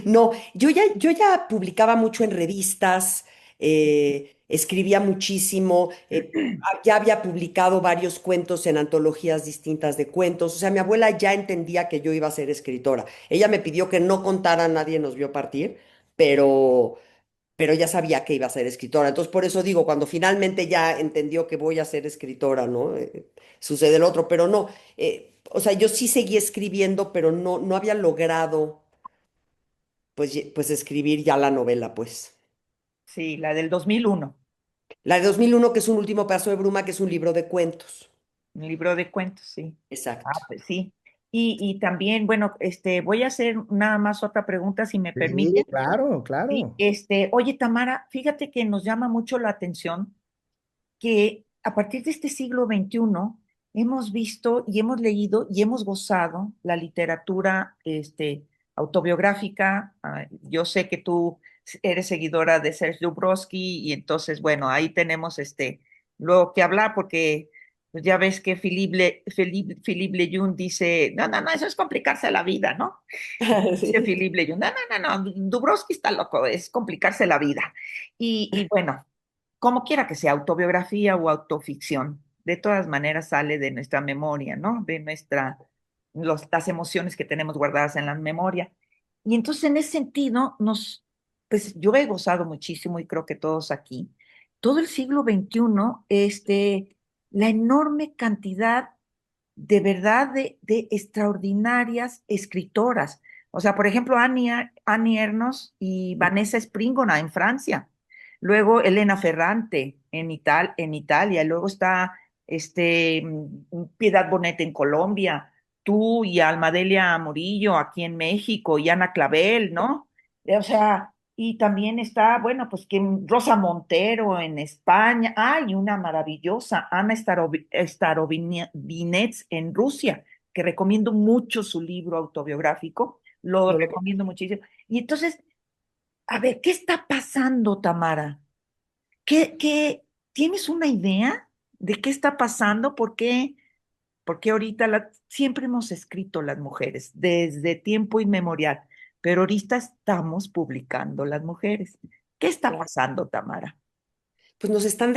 No, yo ya publicaba mucho en revistas, escribía muchísimo, ya había publicado varios cuentos en antologías distintas de cuentos. O sea, mi abuela ya entendía que yo iba a ser escritora. Ella me pidió que no contara, nadie nos vio partir, pero, pero ya sabía que iba a ser escritora. Entonces, por eso digo, cuando finalmente ya entendió que voy a ser escritora, ¿no? Sucede el otro, pero no. O sea, yo sí seguí escribiendo, pero no había logrado pues, pues escribir ya la novela, pues. Sí, la del 2001, La de 2001 que es Un último pedazo de bruma, que es un libro de cuentos. un libro de cuentos, sí. Ah, Exacto. pues sí. Y también, bueno, voy a hacer nada más otra pregunta, si me Sí, permite. claro, Sí, claro. oye, Tamara, fíjate que nos llama mucho la atención que a partir de este siglo XXI hemos visto y hemos leído y hemos gozado la literatura autobiográfica. Yo sé que tú eres seguidora de Serge Dubrovsky y entonces, bueno, ahí tenemos luego que hablar porque Pues ya ves que Philippe Leyun dice, no, no, no, eso es complicarse la vida, ¿no? Dice Sí, Philippe Leyun, no, no, no, no, Dubrovsky está loco, es complicarse la vida. Y bueno, como quiera que sea, autobiografía o autoficción, de todas maneras sale de nuestra memoria, ¿no? De las emociones que tenemos guardadas en la memoria. Y entonces en ese sentido, pues yo he gozado muchísimo y creo que todos aquí, todo el siglo XXI, la enorme cantidad de verdad de extraordinarias escritoras. O sea, por ejemplo, Annie Ernaux y Vanessa Springora en Francia. Luego Elena Ferrante en Italia. Luego está Piedad Bonet en Colombia. Tú y Almadelia Murillo aquí en México y Ana Clavel, ¿no? O sea, y también está, bueno, pues que Rosa Montero en España. Hay una maravillosa, Ana Starovinets en Rusia, que recomiendo mucho su libro autobiográfico. Lo no lo recomiendo muchísimo. Y entonces, a ver, ¿qué está pasando, Tamara? ¿Tienes una idea de qué está pasando? Porque ahorita siempre hemos escrito las mujeres, desde tiempo inmemorial, pero ahorita estamos publicando las mujeres. ¿Qué está claro. pasando, Tamara? Pues nos están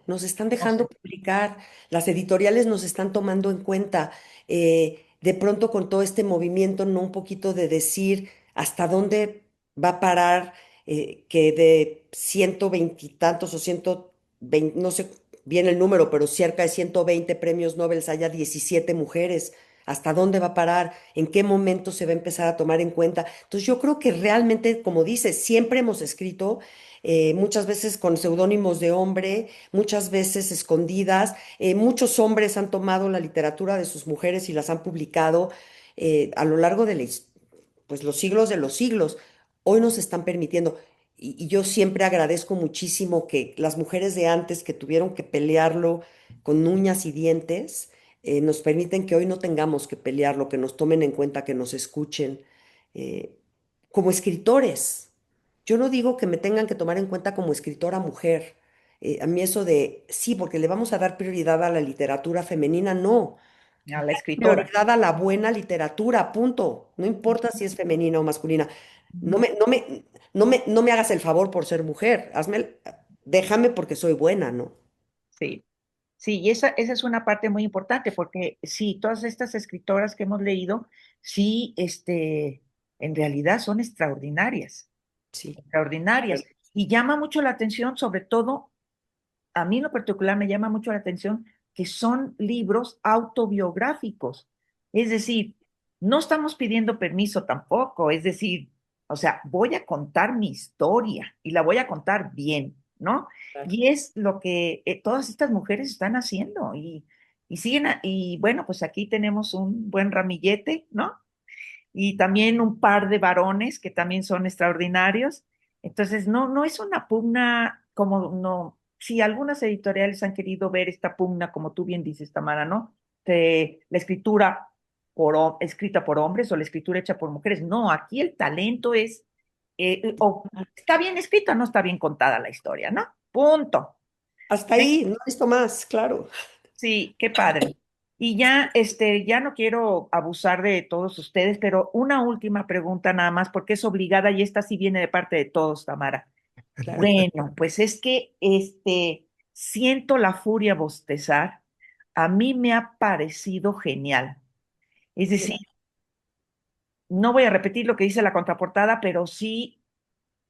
No sé. dejando publicar, las editoriales nos están tomando en cuenta, de pronto con todo este movimiento, ¿no? Un poquito de decir hasta dónde va a parar, que de 120 y tantos o 120, no sé bien el número, pero cerca de 120 premios Nobel haya 17 mujeres. ¿Hasta dónde va a parar? ¿En qué momento se va a empezar a tomar en cuenta? Entonces yo creo que realmente, como dices, siempre hemos escrito, muchas veces con seudónimos de hombre, muchas veces escondidas. Muchos hombres han tomado la literatura de sus mujeres y las han publicado, a lo largo de pues, los siglos de los siglos. Hoy nos están permitiendo. Y yo siempre agradezco muchísimo que las mujeres de antes que tuvieron que pelearlo con uñas y dientes, nos permiten que hoy no tengamos que pelearlo, que nos tomen en cuenta, que nos escuchen, eh, como escritores. Yo no digo que me tengan que tomar en cuenta como escritora mujer. A mí eso de, sí, porque le vamos a dar prioridad a la literatura femenina, no. A la escritora. Prioridad a la buena literatura, punto. No importa si es femenina o masculina. No me hagas el favor por ser mujer. Déjame porque soy buena, ¿no? Sí, sí, y esa es una parte muy importante porque sí, todas estas escritoras que hemos leído, sí, en realidad son extraordinarias, Sí. extraordinarias. Y llama mucho la atención, sobre todo, a mí en lo particular me llama mucho la atención que son libros autobiográficos. Es decir, no estamos pidiendo permiso tampoco, es decir, o sea, voy a contar mi historia y la voy a contar bien, ¿no? Claro. Y es lo que todas estas mujeres están haciendo y siguen, y bueno, pues aquí tenemos un buen ramillete, ¿no? Y también un par de varones que también son extraordinarios. Entonces, no, no es una pugna como no, si algunas editoriales han querido ver esta pugna, como tú bien dices, Tamara, ¿no? La escritura escrita por hombres o la escritura hecha por mujeres. No, aquí el talento es, o está bien escrita o no está bien contada la historia, ¿no? Punto. Hasta ahí, no he visto más, claro. Sí, qué padre. Y ya, ya no quiero abusar de todos ustedes, pero una última pregunta nada más, porque es obligada y esta sí viene de parte de todos, Tamara. Claro. Bueno, pues es que, siento la furia bostezar. A mí me ha parecido genial. Es decir, no voy a repetir lo que dice la contraportada, pero sí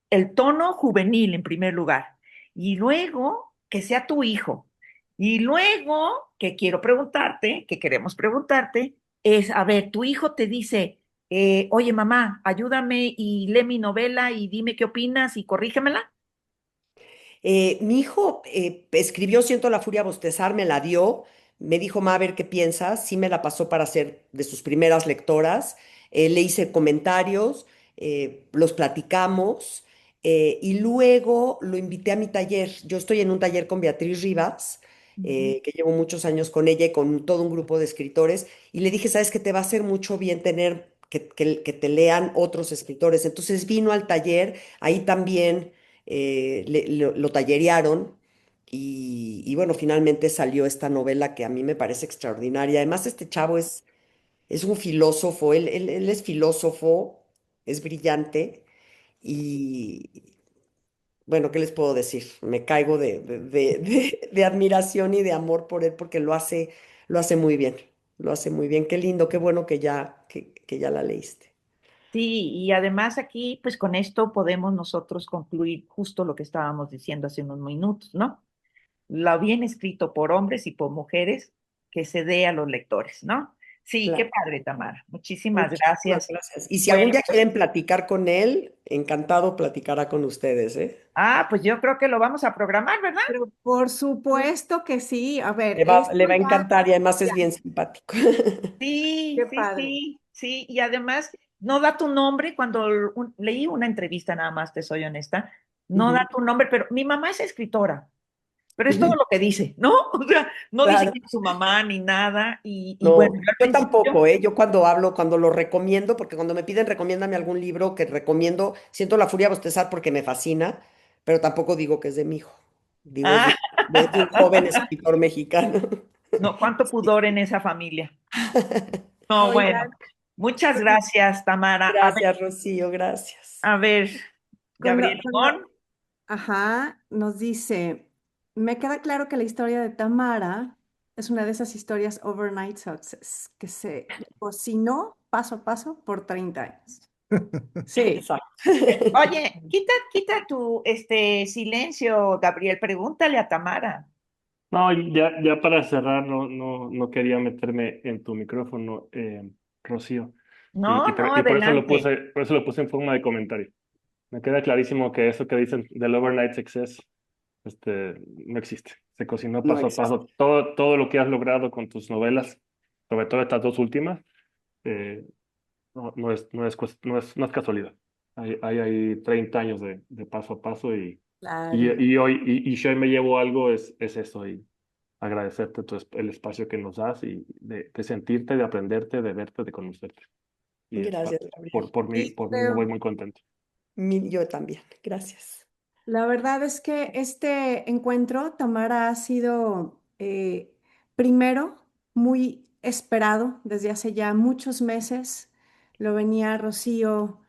el tono juvenil en primer lugar, y luego que sea tu hijo, y luego que quiero preguntarte, que queremos preguntarte, es, a ver, tu hijo te dice, oye mamá, ayúdame y lee mi novela y dime qué opinas y corrígemela. Mi hijo, escribió Siento la furia bostezar, me la dio, me dijo, ma, a ver qué piensas, sí me la pasó para ser de sus primeras lectoras. Le hice comentarios, los platicamos, y luego lo invité a mi taller. Yo estoy en un taller con Beatriz Rivas, Ujú. que llevo muchos años con ella y con todo un grupo de escritores, y le dije, sabes que te va a hacer mucho bien tener que te lean otros escritores. Entonces vino al taller, ahí también, lo tallerearon y bueno, finalmente salió esta novela que a mí me parece extraordinaria. Además, este chavo es un filósofo, él es filósofo, es brillante y bueno, ¿qué les puedo decir? Me caigo de admiración y de amor por él porque lo hace muy bien, lo hace muy bien. Qué lindo, qué bueno que ya la leíste. Sí, y además aquí, pues con esto podemos nosotros concluir justo lo que estábamos diciendo hace unos minutos, ¿no? Lo bien escrito por hombres y por mujeres que se dé a los lectores, ¿no? Sí, qué Claro. padre, Tamara. Muchísimas Muchísimas gracias. gracias. Y si algún Bueno, día pues, quieren platicar con él, encantado platicará con ustedes, ¿eh? pues yo creo que lo vamos a programar, ¿verdad? Pero por supuesto que sí. A ver, Le esto va a ya, encantar y además es ya, bien simpático. Sí, qué sí, padre. sí, sí. Y además, no da tu nombre cuando leí una entrevista, nada más, te soy honesta, no da Ujú, tu nombre, pero mi mamá es escritora, pero es todo ujú. lo que dice, ¿no? O sea, no dice Claro. quién es su mamá ni nada. Y bueno, No, yo al yo principio, tampoco, ¿eh? Yo cuando hablo, cuando lo recomiendo, porque cuando me piden recomiéndame algún libro que recomiendo, siento la furia bostezar porque me fascina, pero tampoco digo que es de mi hijo. Digo, ah, es de un joven escritor mexicano. no, cuánto pudor en esa familia. No, bueno, Oigan, muchas pues, gracias, Tamara. Gracias, Rocío, gracias. A ver, cuando, Gabriel cuando, Limón. ajá, nos dice, me queda claro que la historia de Tamara es una de esas historias overnight success que se cocinó paso a paso por 30 años. Sí, Exacto. Oye, quita tu silencio, Gabriel. Pregúntale a Tamara. No, y ya para cerrar, no quería meterme en tu micrófono, Rocío, No, no, y adelante. por eso lo puse en forma de comentario. Me queda clarísimo que eso que dicen del overnight success, no existe. Se cocinó No paso a existe. paso. Todo lo que has logrado con tus novelas, sobre todo estas dos últimas, eh, no es casualidad. Hay 30 años de paso a paso claro. y si hoy me llevo algo es eso y agradecerte el espacio que nos das y de sentirte, de aprenderte, de verte, de conocerte. Y Gracias, Gabriel. por mí me voy muy contento. Yo también. Gracias. La verdad es que este encuentro, Tamara, ha sido primero muy esperado desde hace ya muchos meses. Lo venía Rocío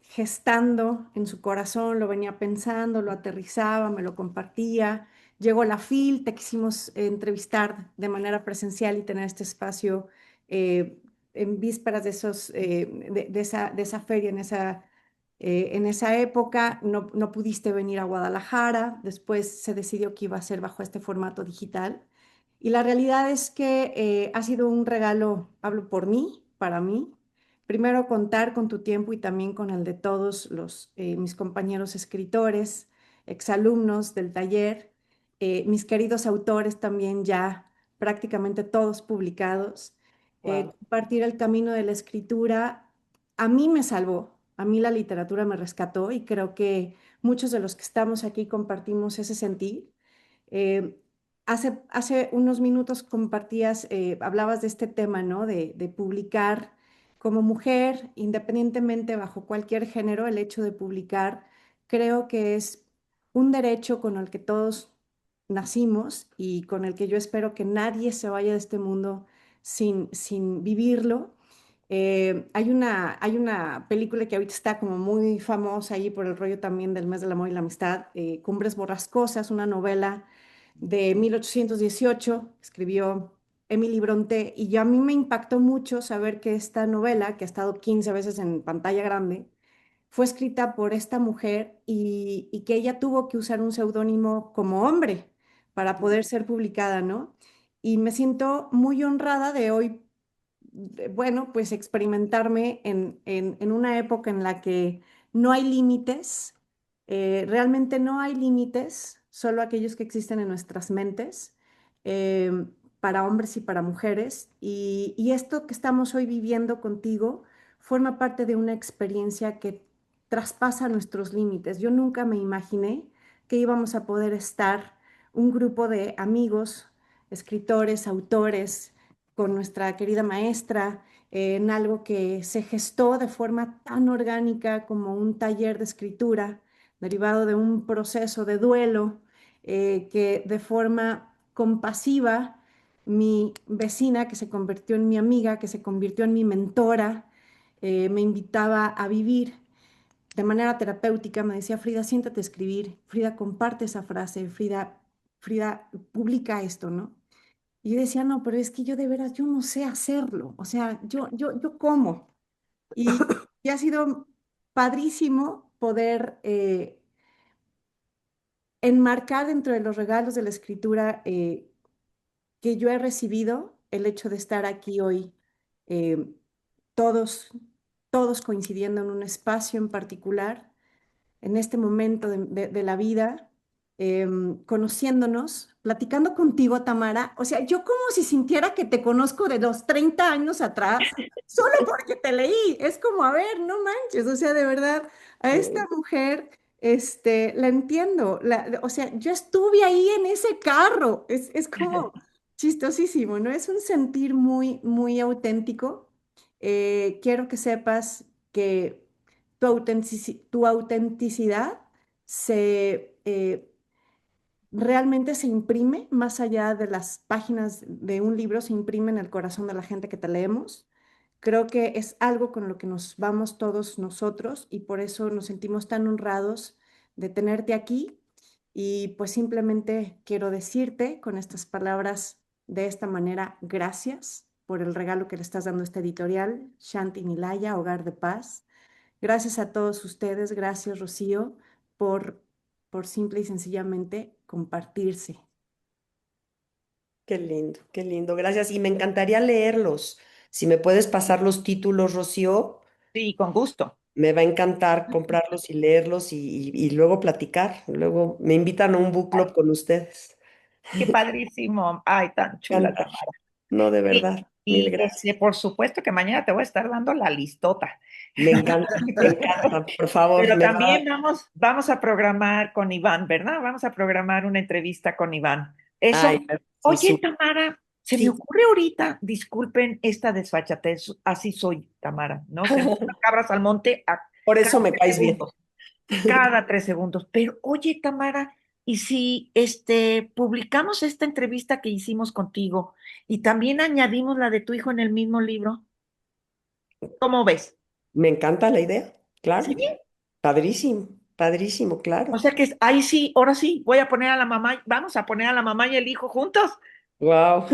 gestando en su corazón, lo venía pensando, lo aterrizaba, me lo compartía. Llegó la FIL, te quisimos entrevistar de manera presencial y tener este espacio eh, en vísperas de de esa feria, en esa época no pudiste venir a Guadalajara, después se decidió que iba a ser bajo este formato digital. Y la realidad es que ha sido un regalo, hablo por mí, para mí. Primero, contar con tu tiempo y también con el de todos mis compañeros escritores, exalumnos del taller, mis queridos autores también ya prácticamente todos publicados. Wow. Compartir el camino de la escritura a mí me salvó, a mí la literatura me rescató y creo que muchos de los que estamos aquí compartimos ese sentir. Eh, hace unos minutos compartías, hablabas de este tema, ¿no? De publicar como mujer, independientemente bajo cualquier género, el hecho de publicar, creo que es un derecho con el que todos nacimos y con el que yo espero que nadie se vaya de este mundo sin vivirlo. Hay una película que ahorita está como muy famosa ahí por el rollo también del mes del amor y la amistad, Cumbres Borrascosas, una novela de 1818, escribió Emily Brontë, y yo a mí me impactó mucho saber que esta novela, que ha estado 15 veces en pantalla grande, fue escrita por esta mujer y que ella tuvo que usar un seudónimo como hombre para poder ser publicada, ¿no? Y me siento muy honrada de hoy bueno, pues experimentarme en una época en la que no hay límites, realmente no hay límites, solo aquellos que existen en nuestras mentes, eh, para hombres y para mujeres. Y esto que estamos hoy viviendo contigo forma parte de una experiencia que traspasa nuestros límites. Yo nunca me imaginé que íbamos a poder estar un grupo de amigos, escritores, autores, con nuestra querida maestra, en algo que se gestó de forma tan orgánica como un taller de escritura, derivado de un proceso de duelo, que de forma compasiva mi vecina, que se convirtió en mi amiga, que se convirtió en mi mentora, me invitaba a vivir de manera terapéutica. Me decía: Frida, siéntate a escribir, Frida, comparte esa frase, Frida, publica esto, ¿no? Y yo decía: no, pero es que yo de veras, yo no sé hacerlo, o sea, yo cómo. Y ha sido padrísimo poder enmarcar dentro de los regalos de la escritura que yo he recibido el hecho de estar aquí hoy, eh, todos, todos coincidiendo en un espacio en particular, en este momento de la vida, conociéndonos, platicando contigo, Tamara. O sea, yo como si sintiera que te conozco de los 30 años atrás, solo porque te leí. Es como, a ver, no manches, o sea, de verdad, a esta mujer, la entiendo. O sea, yo estuve ahí en ese carro. Es como chistosísimo, ¿no? Es un sentir muy, muy auténtico. Quiero que sepas que tu autenticidad realmente se imprime más allá de las páginas de un libro, se imprime en el corazón de la gente que te leemos. Creo que es algo con lo que nos vamos todos nosotros y por eso nos sentimos tan honrados de tenerte aquí. Y pues simplemente quiero decirte con estas palabras de esta manera: gracias por el regalo que le estás dando a esta editorial, Shanti Nilaya, Hogar de Paz. Gracias a todos ustedes, gracias Rocío, por simple y sencillamente compartirse. Qué lindo, qué lindo. Gracias. Y me encantaría leerlos. Si me puedes pasar los títulos, Rocío, Sí, con gusto. me va a encantar comprarlos y leerlos y luego platicar. Luego me invitan a un book club con ustedes. Qué padrísimo. Ay, tan Me chula, encanta. Tamara. No, de Y, verdad. Mil gracias. por supuesto que mañana te voy a estar dando la listota. Me encanta, me encanta. Por favor, Pero me va. también vamos a programar con Iván, ¿verdad? Vamos a programar una entrevista con Iván. Eso. Ay, sí, Oye, Tamara, se me sí. ocurre ahorita, disculpen esta desfachatez, así soy, Tamara, ¿no? Se me van cabras al monte a Por cada eso me 3 caes bien. segundos, cada 3 segundos. Pero oye, Tamara, ¿y si publicamos esta entrevista que hicimos contigo y también añadimos la de tu hijo en el mismo libro? ¿Cómo ves? Me encanta la idea, ¿Sí? claro. Padrísimo, padrísimo, O claro. sea que ahí sí, ahora sí, voy a poner a la mamá, vamos a poner a la mamá y el hijo juntos. Wow,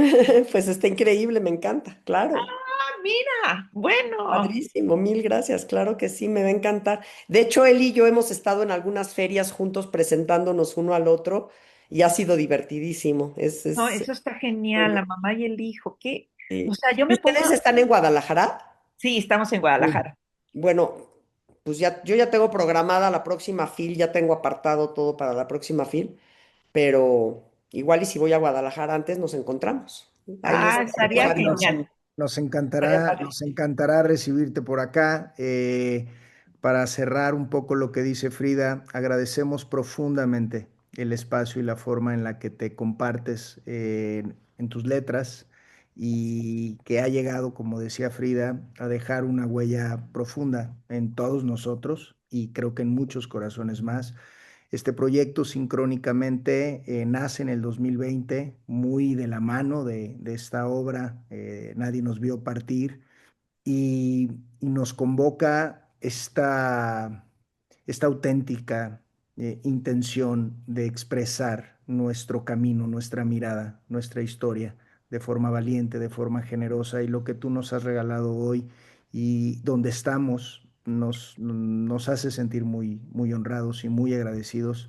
pues está increíble, me encanta, claro. Ah, mira, bueno. Padrísimo, mil gracias, claro que sí, me va a encantar. De hecho, él y yo hemos estado en algunas ferias juntos presentándonos uno al otro y ha sido divertidísimo. No, eso está genial, la mamá y el hijo. ¿Qué? O Sí. sea, yo ¿Y me pongo. ustedes están en Guadalajara? Sí, estamos en Sí. Guadalajara. Bueno, pues ya, yo ya tengo programada la próxima FIL, ya tengo apartado todo para la próxima FIL, pero igual y si voy a Guadalajara antes nos encontramos. Ahí les Ah, estaría dejo Nos, genial. Estaría nos padrísimo. encantará recibirte por acá. Para cerrar un poco lo que dice Frida, agradecemos profundamente el espacio y la forma en la que te compartes en tus letras y que ha llegado, como decía Frida, a dejar una huella profunda en todos nosotros y creo que en muchos corazones más. Este proyecto sincrónicamente nace en el 2020, muy de la mano de esta obra, Nadie nos vio partir, y nos convoca esta auténtica intención de expresar nuestro camino, nuestra mirada, nuestra historia de forma valiente, de forma generosa, y lo que tú nos has regalado hoy y donde estamos nos hace sentir muy, muy honrados y muy agradecidos.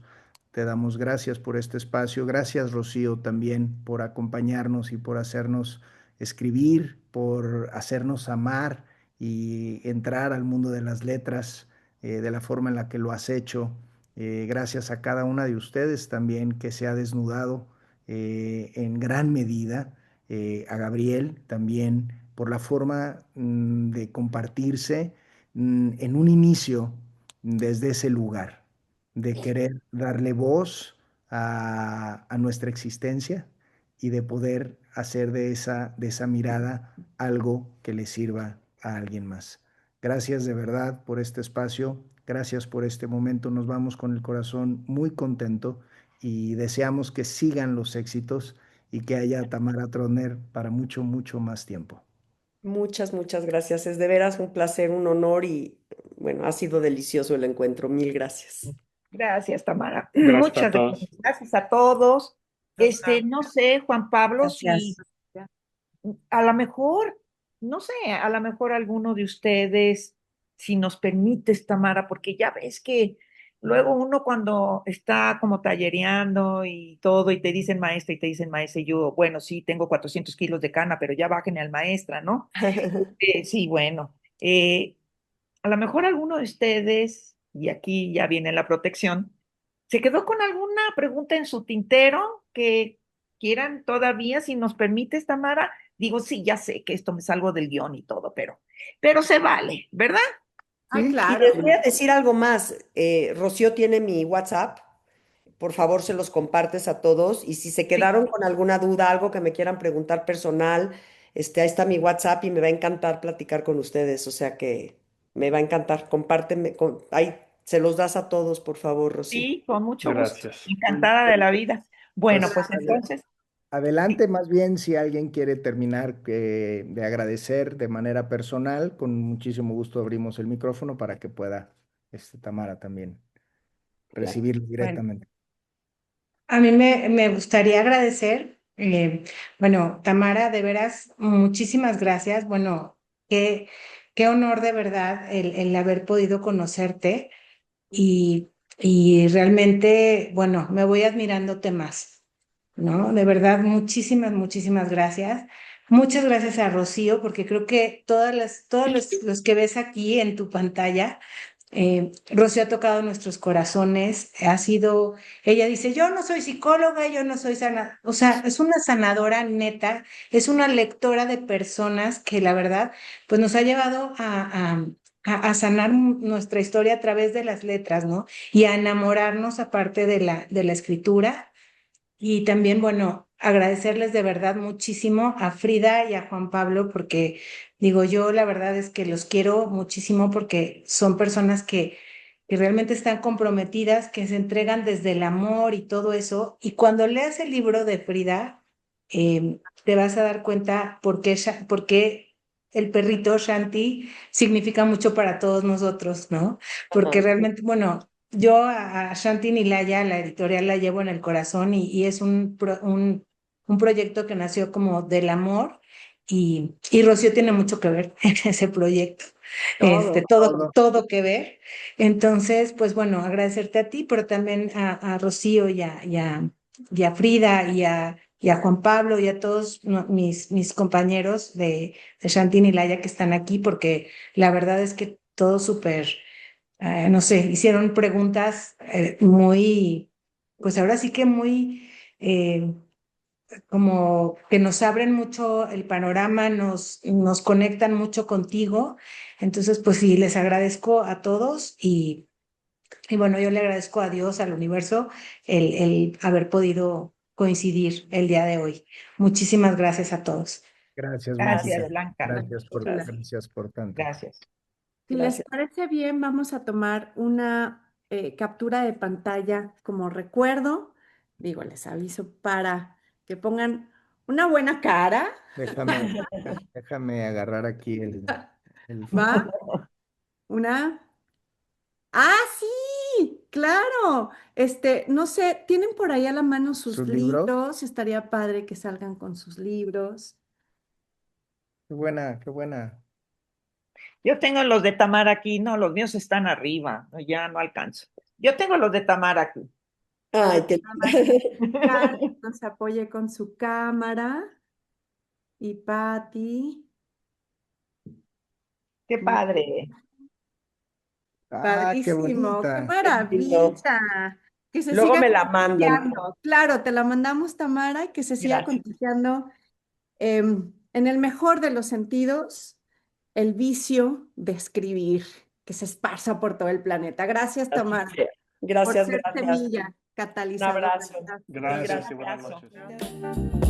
Te damos gracias por este espacio. Gracias, Rocío, también por acompañarnos y por hacernos escribir, por hacernos amar y entrar al mundo de las letras de la forma en la que lo has hecho. Gracias a cada una de ustedes también que se ha desnudado en gran medida, a Gabriel también por la forma de compartirse en un inicio desde ese lugar, de querer darle voz a nuestra existencia y de poder hacer de esa mirada algo que le sirva a alguien más. Gracias de verdad por este espacio, gracias por este momento. Nos vamos con el corazón muy contento y deseamos que sigan los éxitos y que haya Tamara Trotner para mucho, mucho más tiempo. Muchas, muchas gracias. Es de veras un placer, un honor y bueno, ha sido delicioso el encuentro. Mil gracias. Gracias, Tamara. Gracias a Muchas todos. gracias. Gracias a todos. No sé, Juan Pablo, si Gracias. a lo mejor, no sé, a lo mejor alguno de ustedes, si nos permites, Tamara, porque ya ves que luego uno cuando está como tallereando y todo, y te dicen maestra, y te dicen maestra, y yo, bueno, sí, tengo 400 kilos de cana, pero ya bájenle al maestra, ¿no? Sí, bueno, a lo mejor alguno de ustedes, y aquí ya viene la protección, se quedó con alguna pregunta en su tintero que quieran todavía, si nos permites, Tamara. Digo, sí, ya sé que esto me salgo del guión y todo, pero se vale, ¿verdad? Ay, Sí, Y claro. les voy a decir algo más. Rocío tiene mi WhatsApp. Por favor, se los compartes a todos. Y si se Sí. quedaron con alguna duda, algo que me quieran preguntar personal, ahí está mi WhatsApp y me va a encantar platicar con ustedes. O sea que me va a encantar. Compárteme, ahí se los das a todos, por favor, Rocío. Sí, con mucho gusto. Gracias. Encantada de la vida. Bueno, pues pues entonces, sí, adelante, más bien si alguien quiere terminar de agradecer de manera personal, con muchísimo gusto abrimos el micrófono para que pueda Tamara también Claro. recibirlo Bueno, directamente. a mí me gustaría agradecer, bueno, Tamara, de veras, muchísimas gracias. Bueno, qué honor de verdad el haber podido conocerte y, y realmente, bueno, me voy admirándote más, ¿no? De verdad, muchísimas, muchísimas gracias. Muchas gracias a Rocío, porque creo que todos los que ves aquí en tu pantalla, Rocío ha tocado nuestros corazones, ella dice, yo no soy psicóloga, yo no soy sana, o sea, es una sanadora neta, es una lectora de personas que la verdad, pues nos ha llevado a sanar nuestra historia a través de las letras, ¿no? Y a enamorarnos aparte de la escritura. Y también, bueno, agradecerles de verdad muchísimo a Frida y a Juan Pablo, porque digo, yo la verdad es que los quiero muchísimo porque son personas que realmente están comprometidas, que se entregan desde el amor y todo eso. Y cuando leas el libro de Frida, te vas a dar cuenta por qué el perrito Shanti significa mucho para todos nosotros, ¿no? Porque Ajá. realmente, bueno, yo a Shanti Nilaya, la editorial, la llevo en el corazón y es un proyecto que nació como del amor y Rocío tiene mucho que ver en ese proyecto, todo. Todo. todo que ver. Entonces, pues bueno, agradecerte a ti, pero también a Rocío y a Frida y a Juan Pablo y a todos mis compañeros de Shanti Nilaya que están aquí, porque la verdad es que todo súper no sé, hicieron preguntas muy, pues ahora sí que muy, como que nos abren mucho el panorama, nos conectan mucho contigo. Entonces, pues sí, les agradezco a todos y bueno, yo le agradezco a Dios, al universo, el haber podido coincidir el día de hoy. Muchísimas gracias a todos. Gracias, Gracias, Mónica. Blanca. Gracias. Gracias por tanto. Gracias. Si les Gracias. parece bien, vamos a tomar una captura de pantalla como recuerdo. Digo, les aviso para que pongan una buena cara. Déjame agarrar aquí el ¿Va? Una. ¡Ah, sí! ¡Claro! No sé, ¿tienen por ahí a la mano sus sus libros. libros? Estaría padre que salgan con sus libros. Qué buena, qué buena. Yo tengo los de Tamara aquí, no, los míos están arriba, no, ya no alcanzo. Yo tengo los de Tamara aquí. A Ay, ver, qué nada más que Karen nos apoye con su cámara y Patti. Qué Muy padre. Ah, qué padrísimo, qué bonita. lindo. maravilla. Que se Luego siga me la mandan. contagiando. Claro, te la mandamos, Tamara, y que se siga Gracias. contagiando en el mejor de los sentidos, el vicio de escribir, que se esparza por todo el planeta. Gracias, Así Tamara, sea. por Gracias, ser gracias. semilla Un catalizadora. abrazo. Gracias y buenas Abrazo. noches.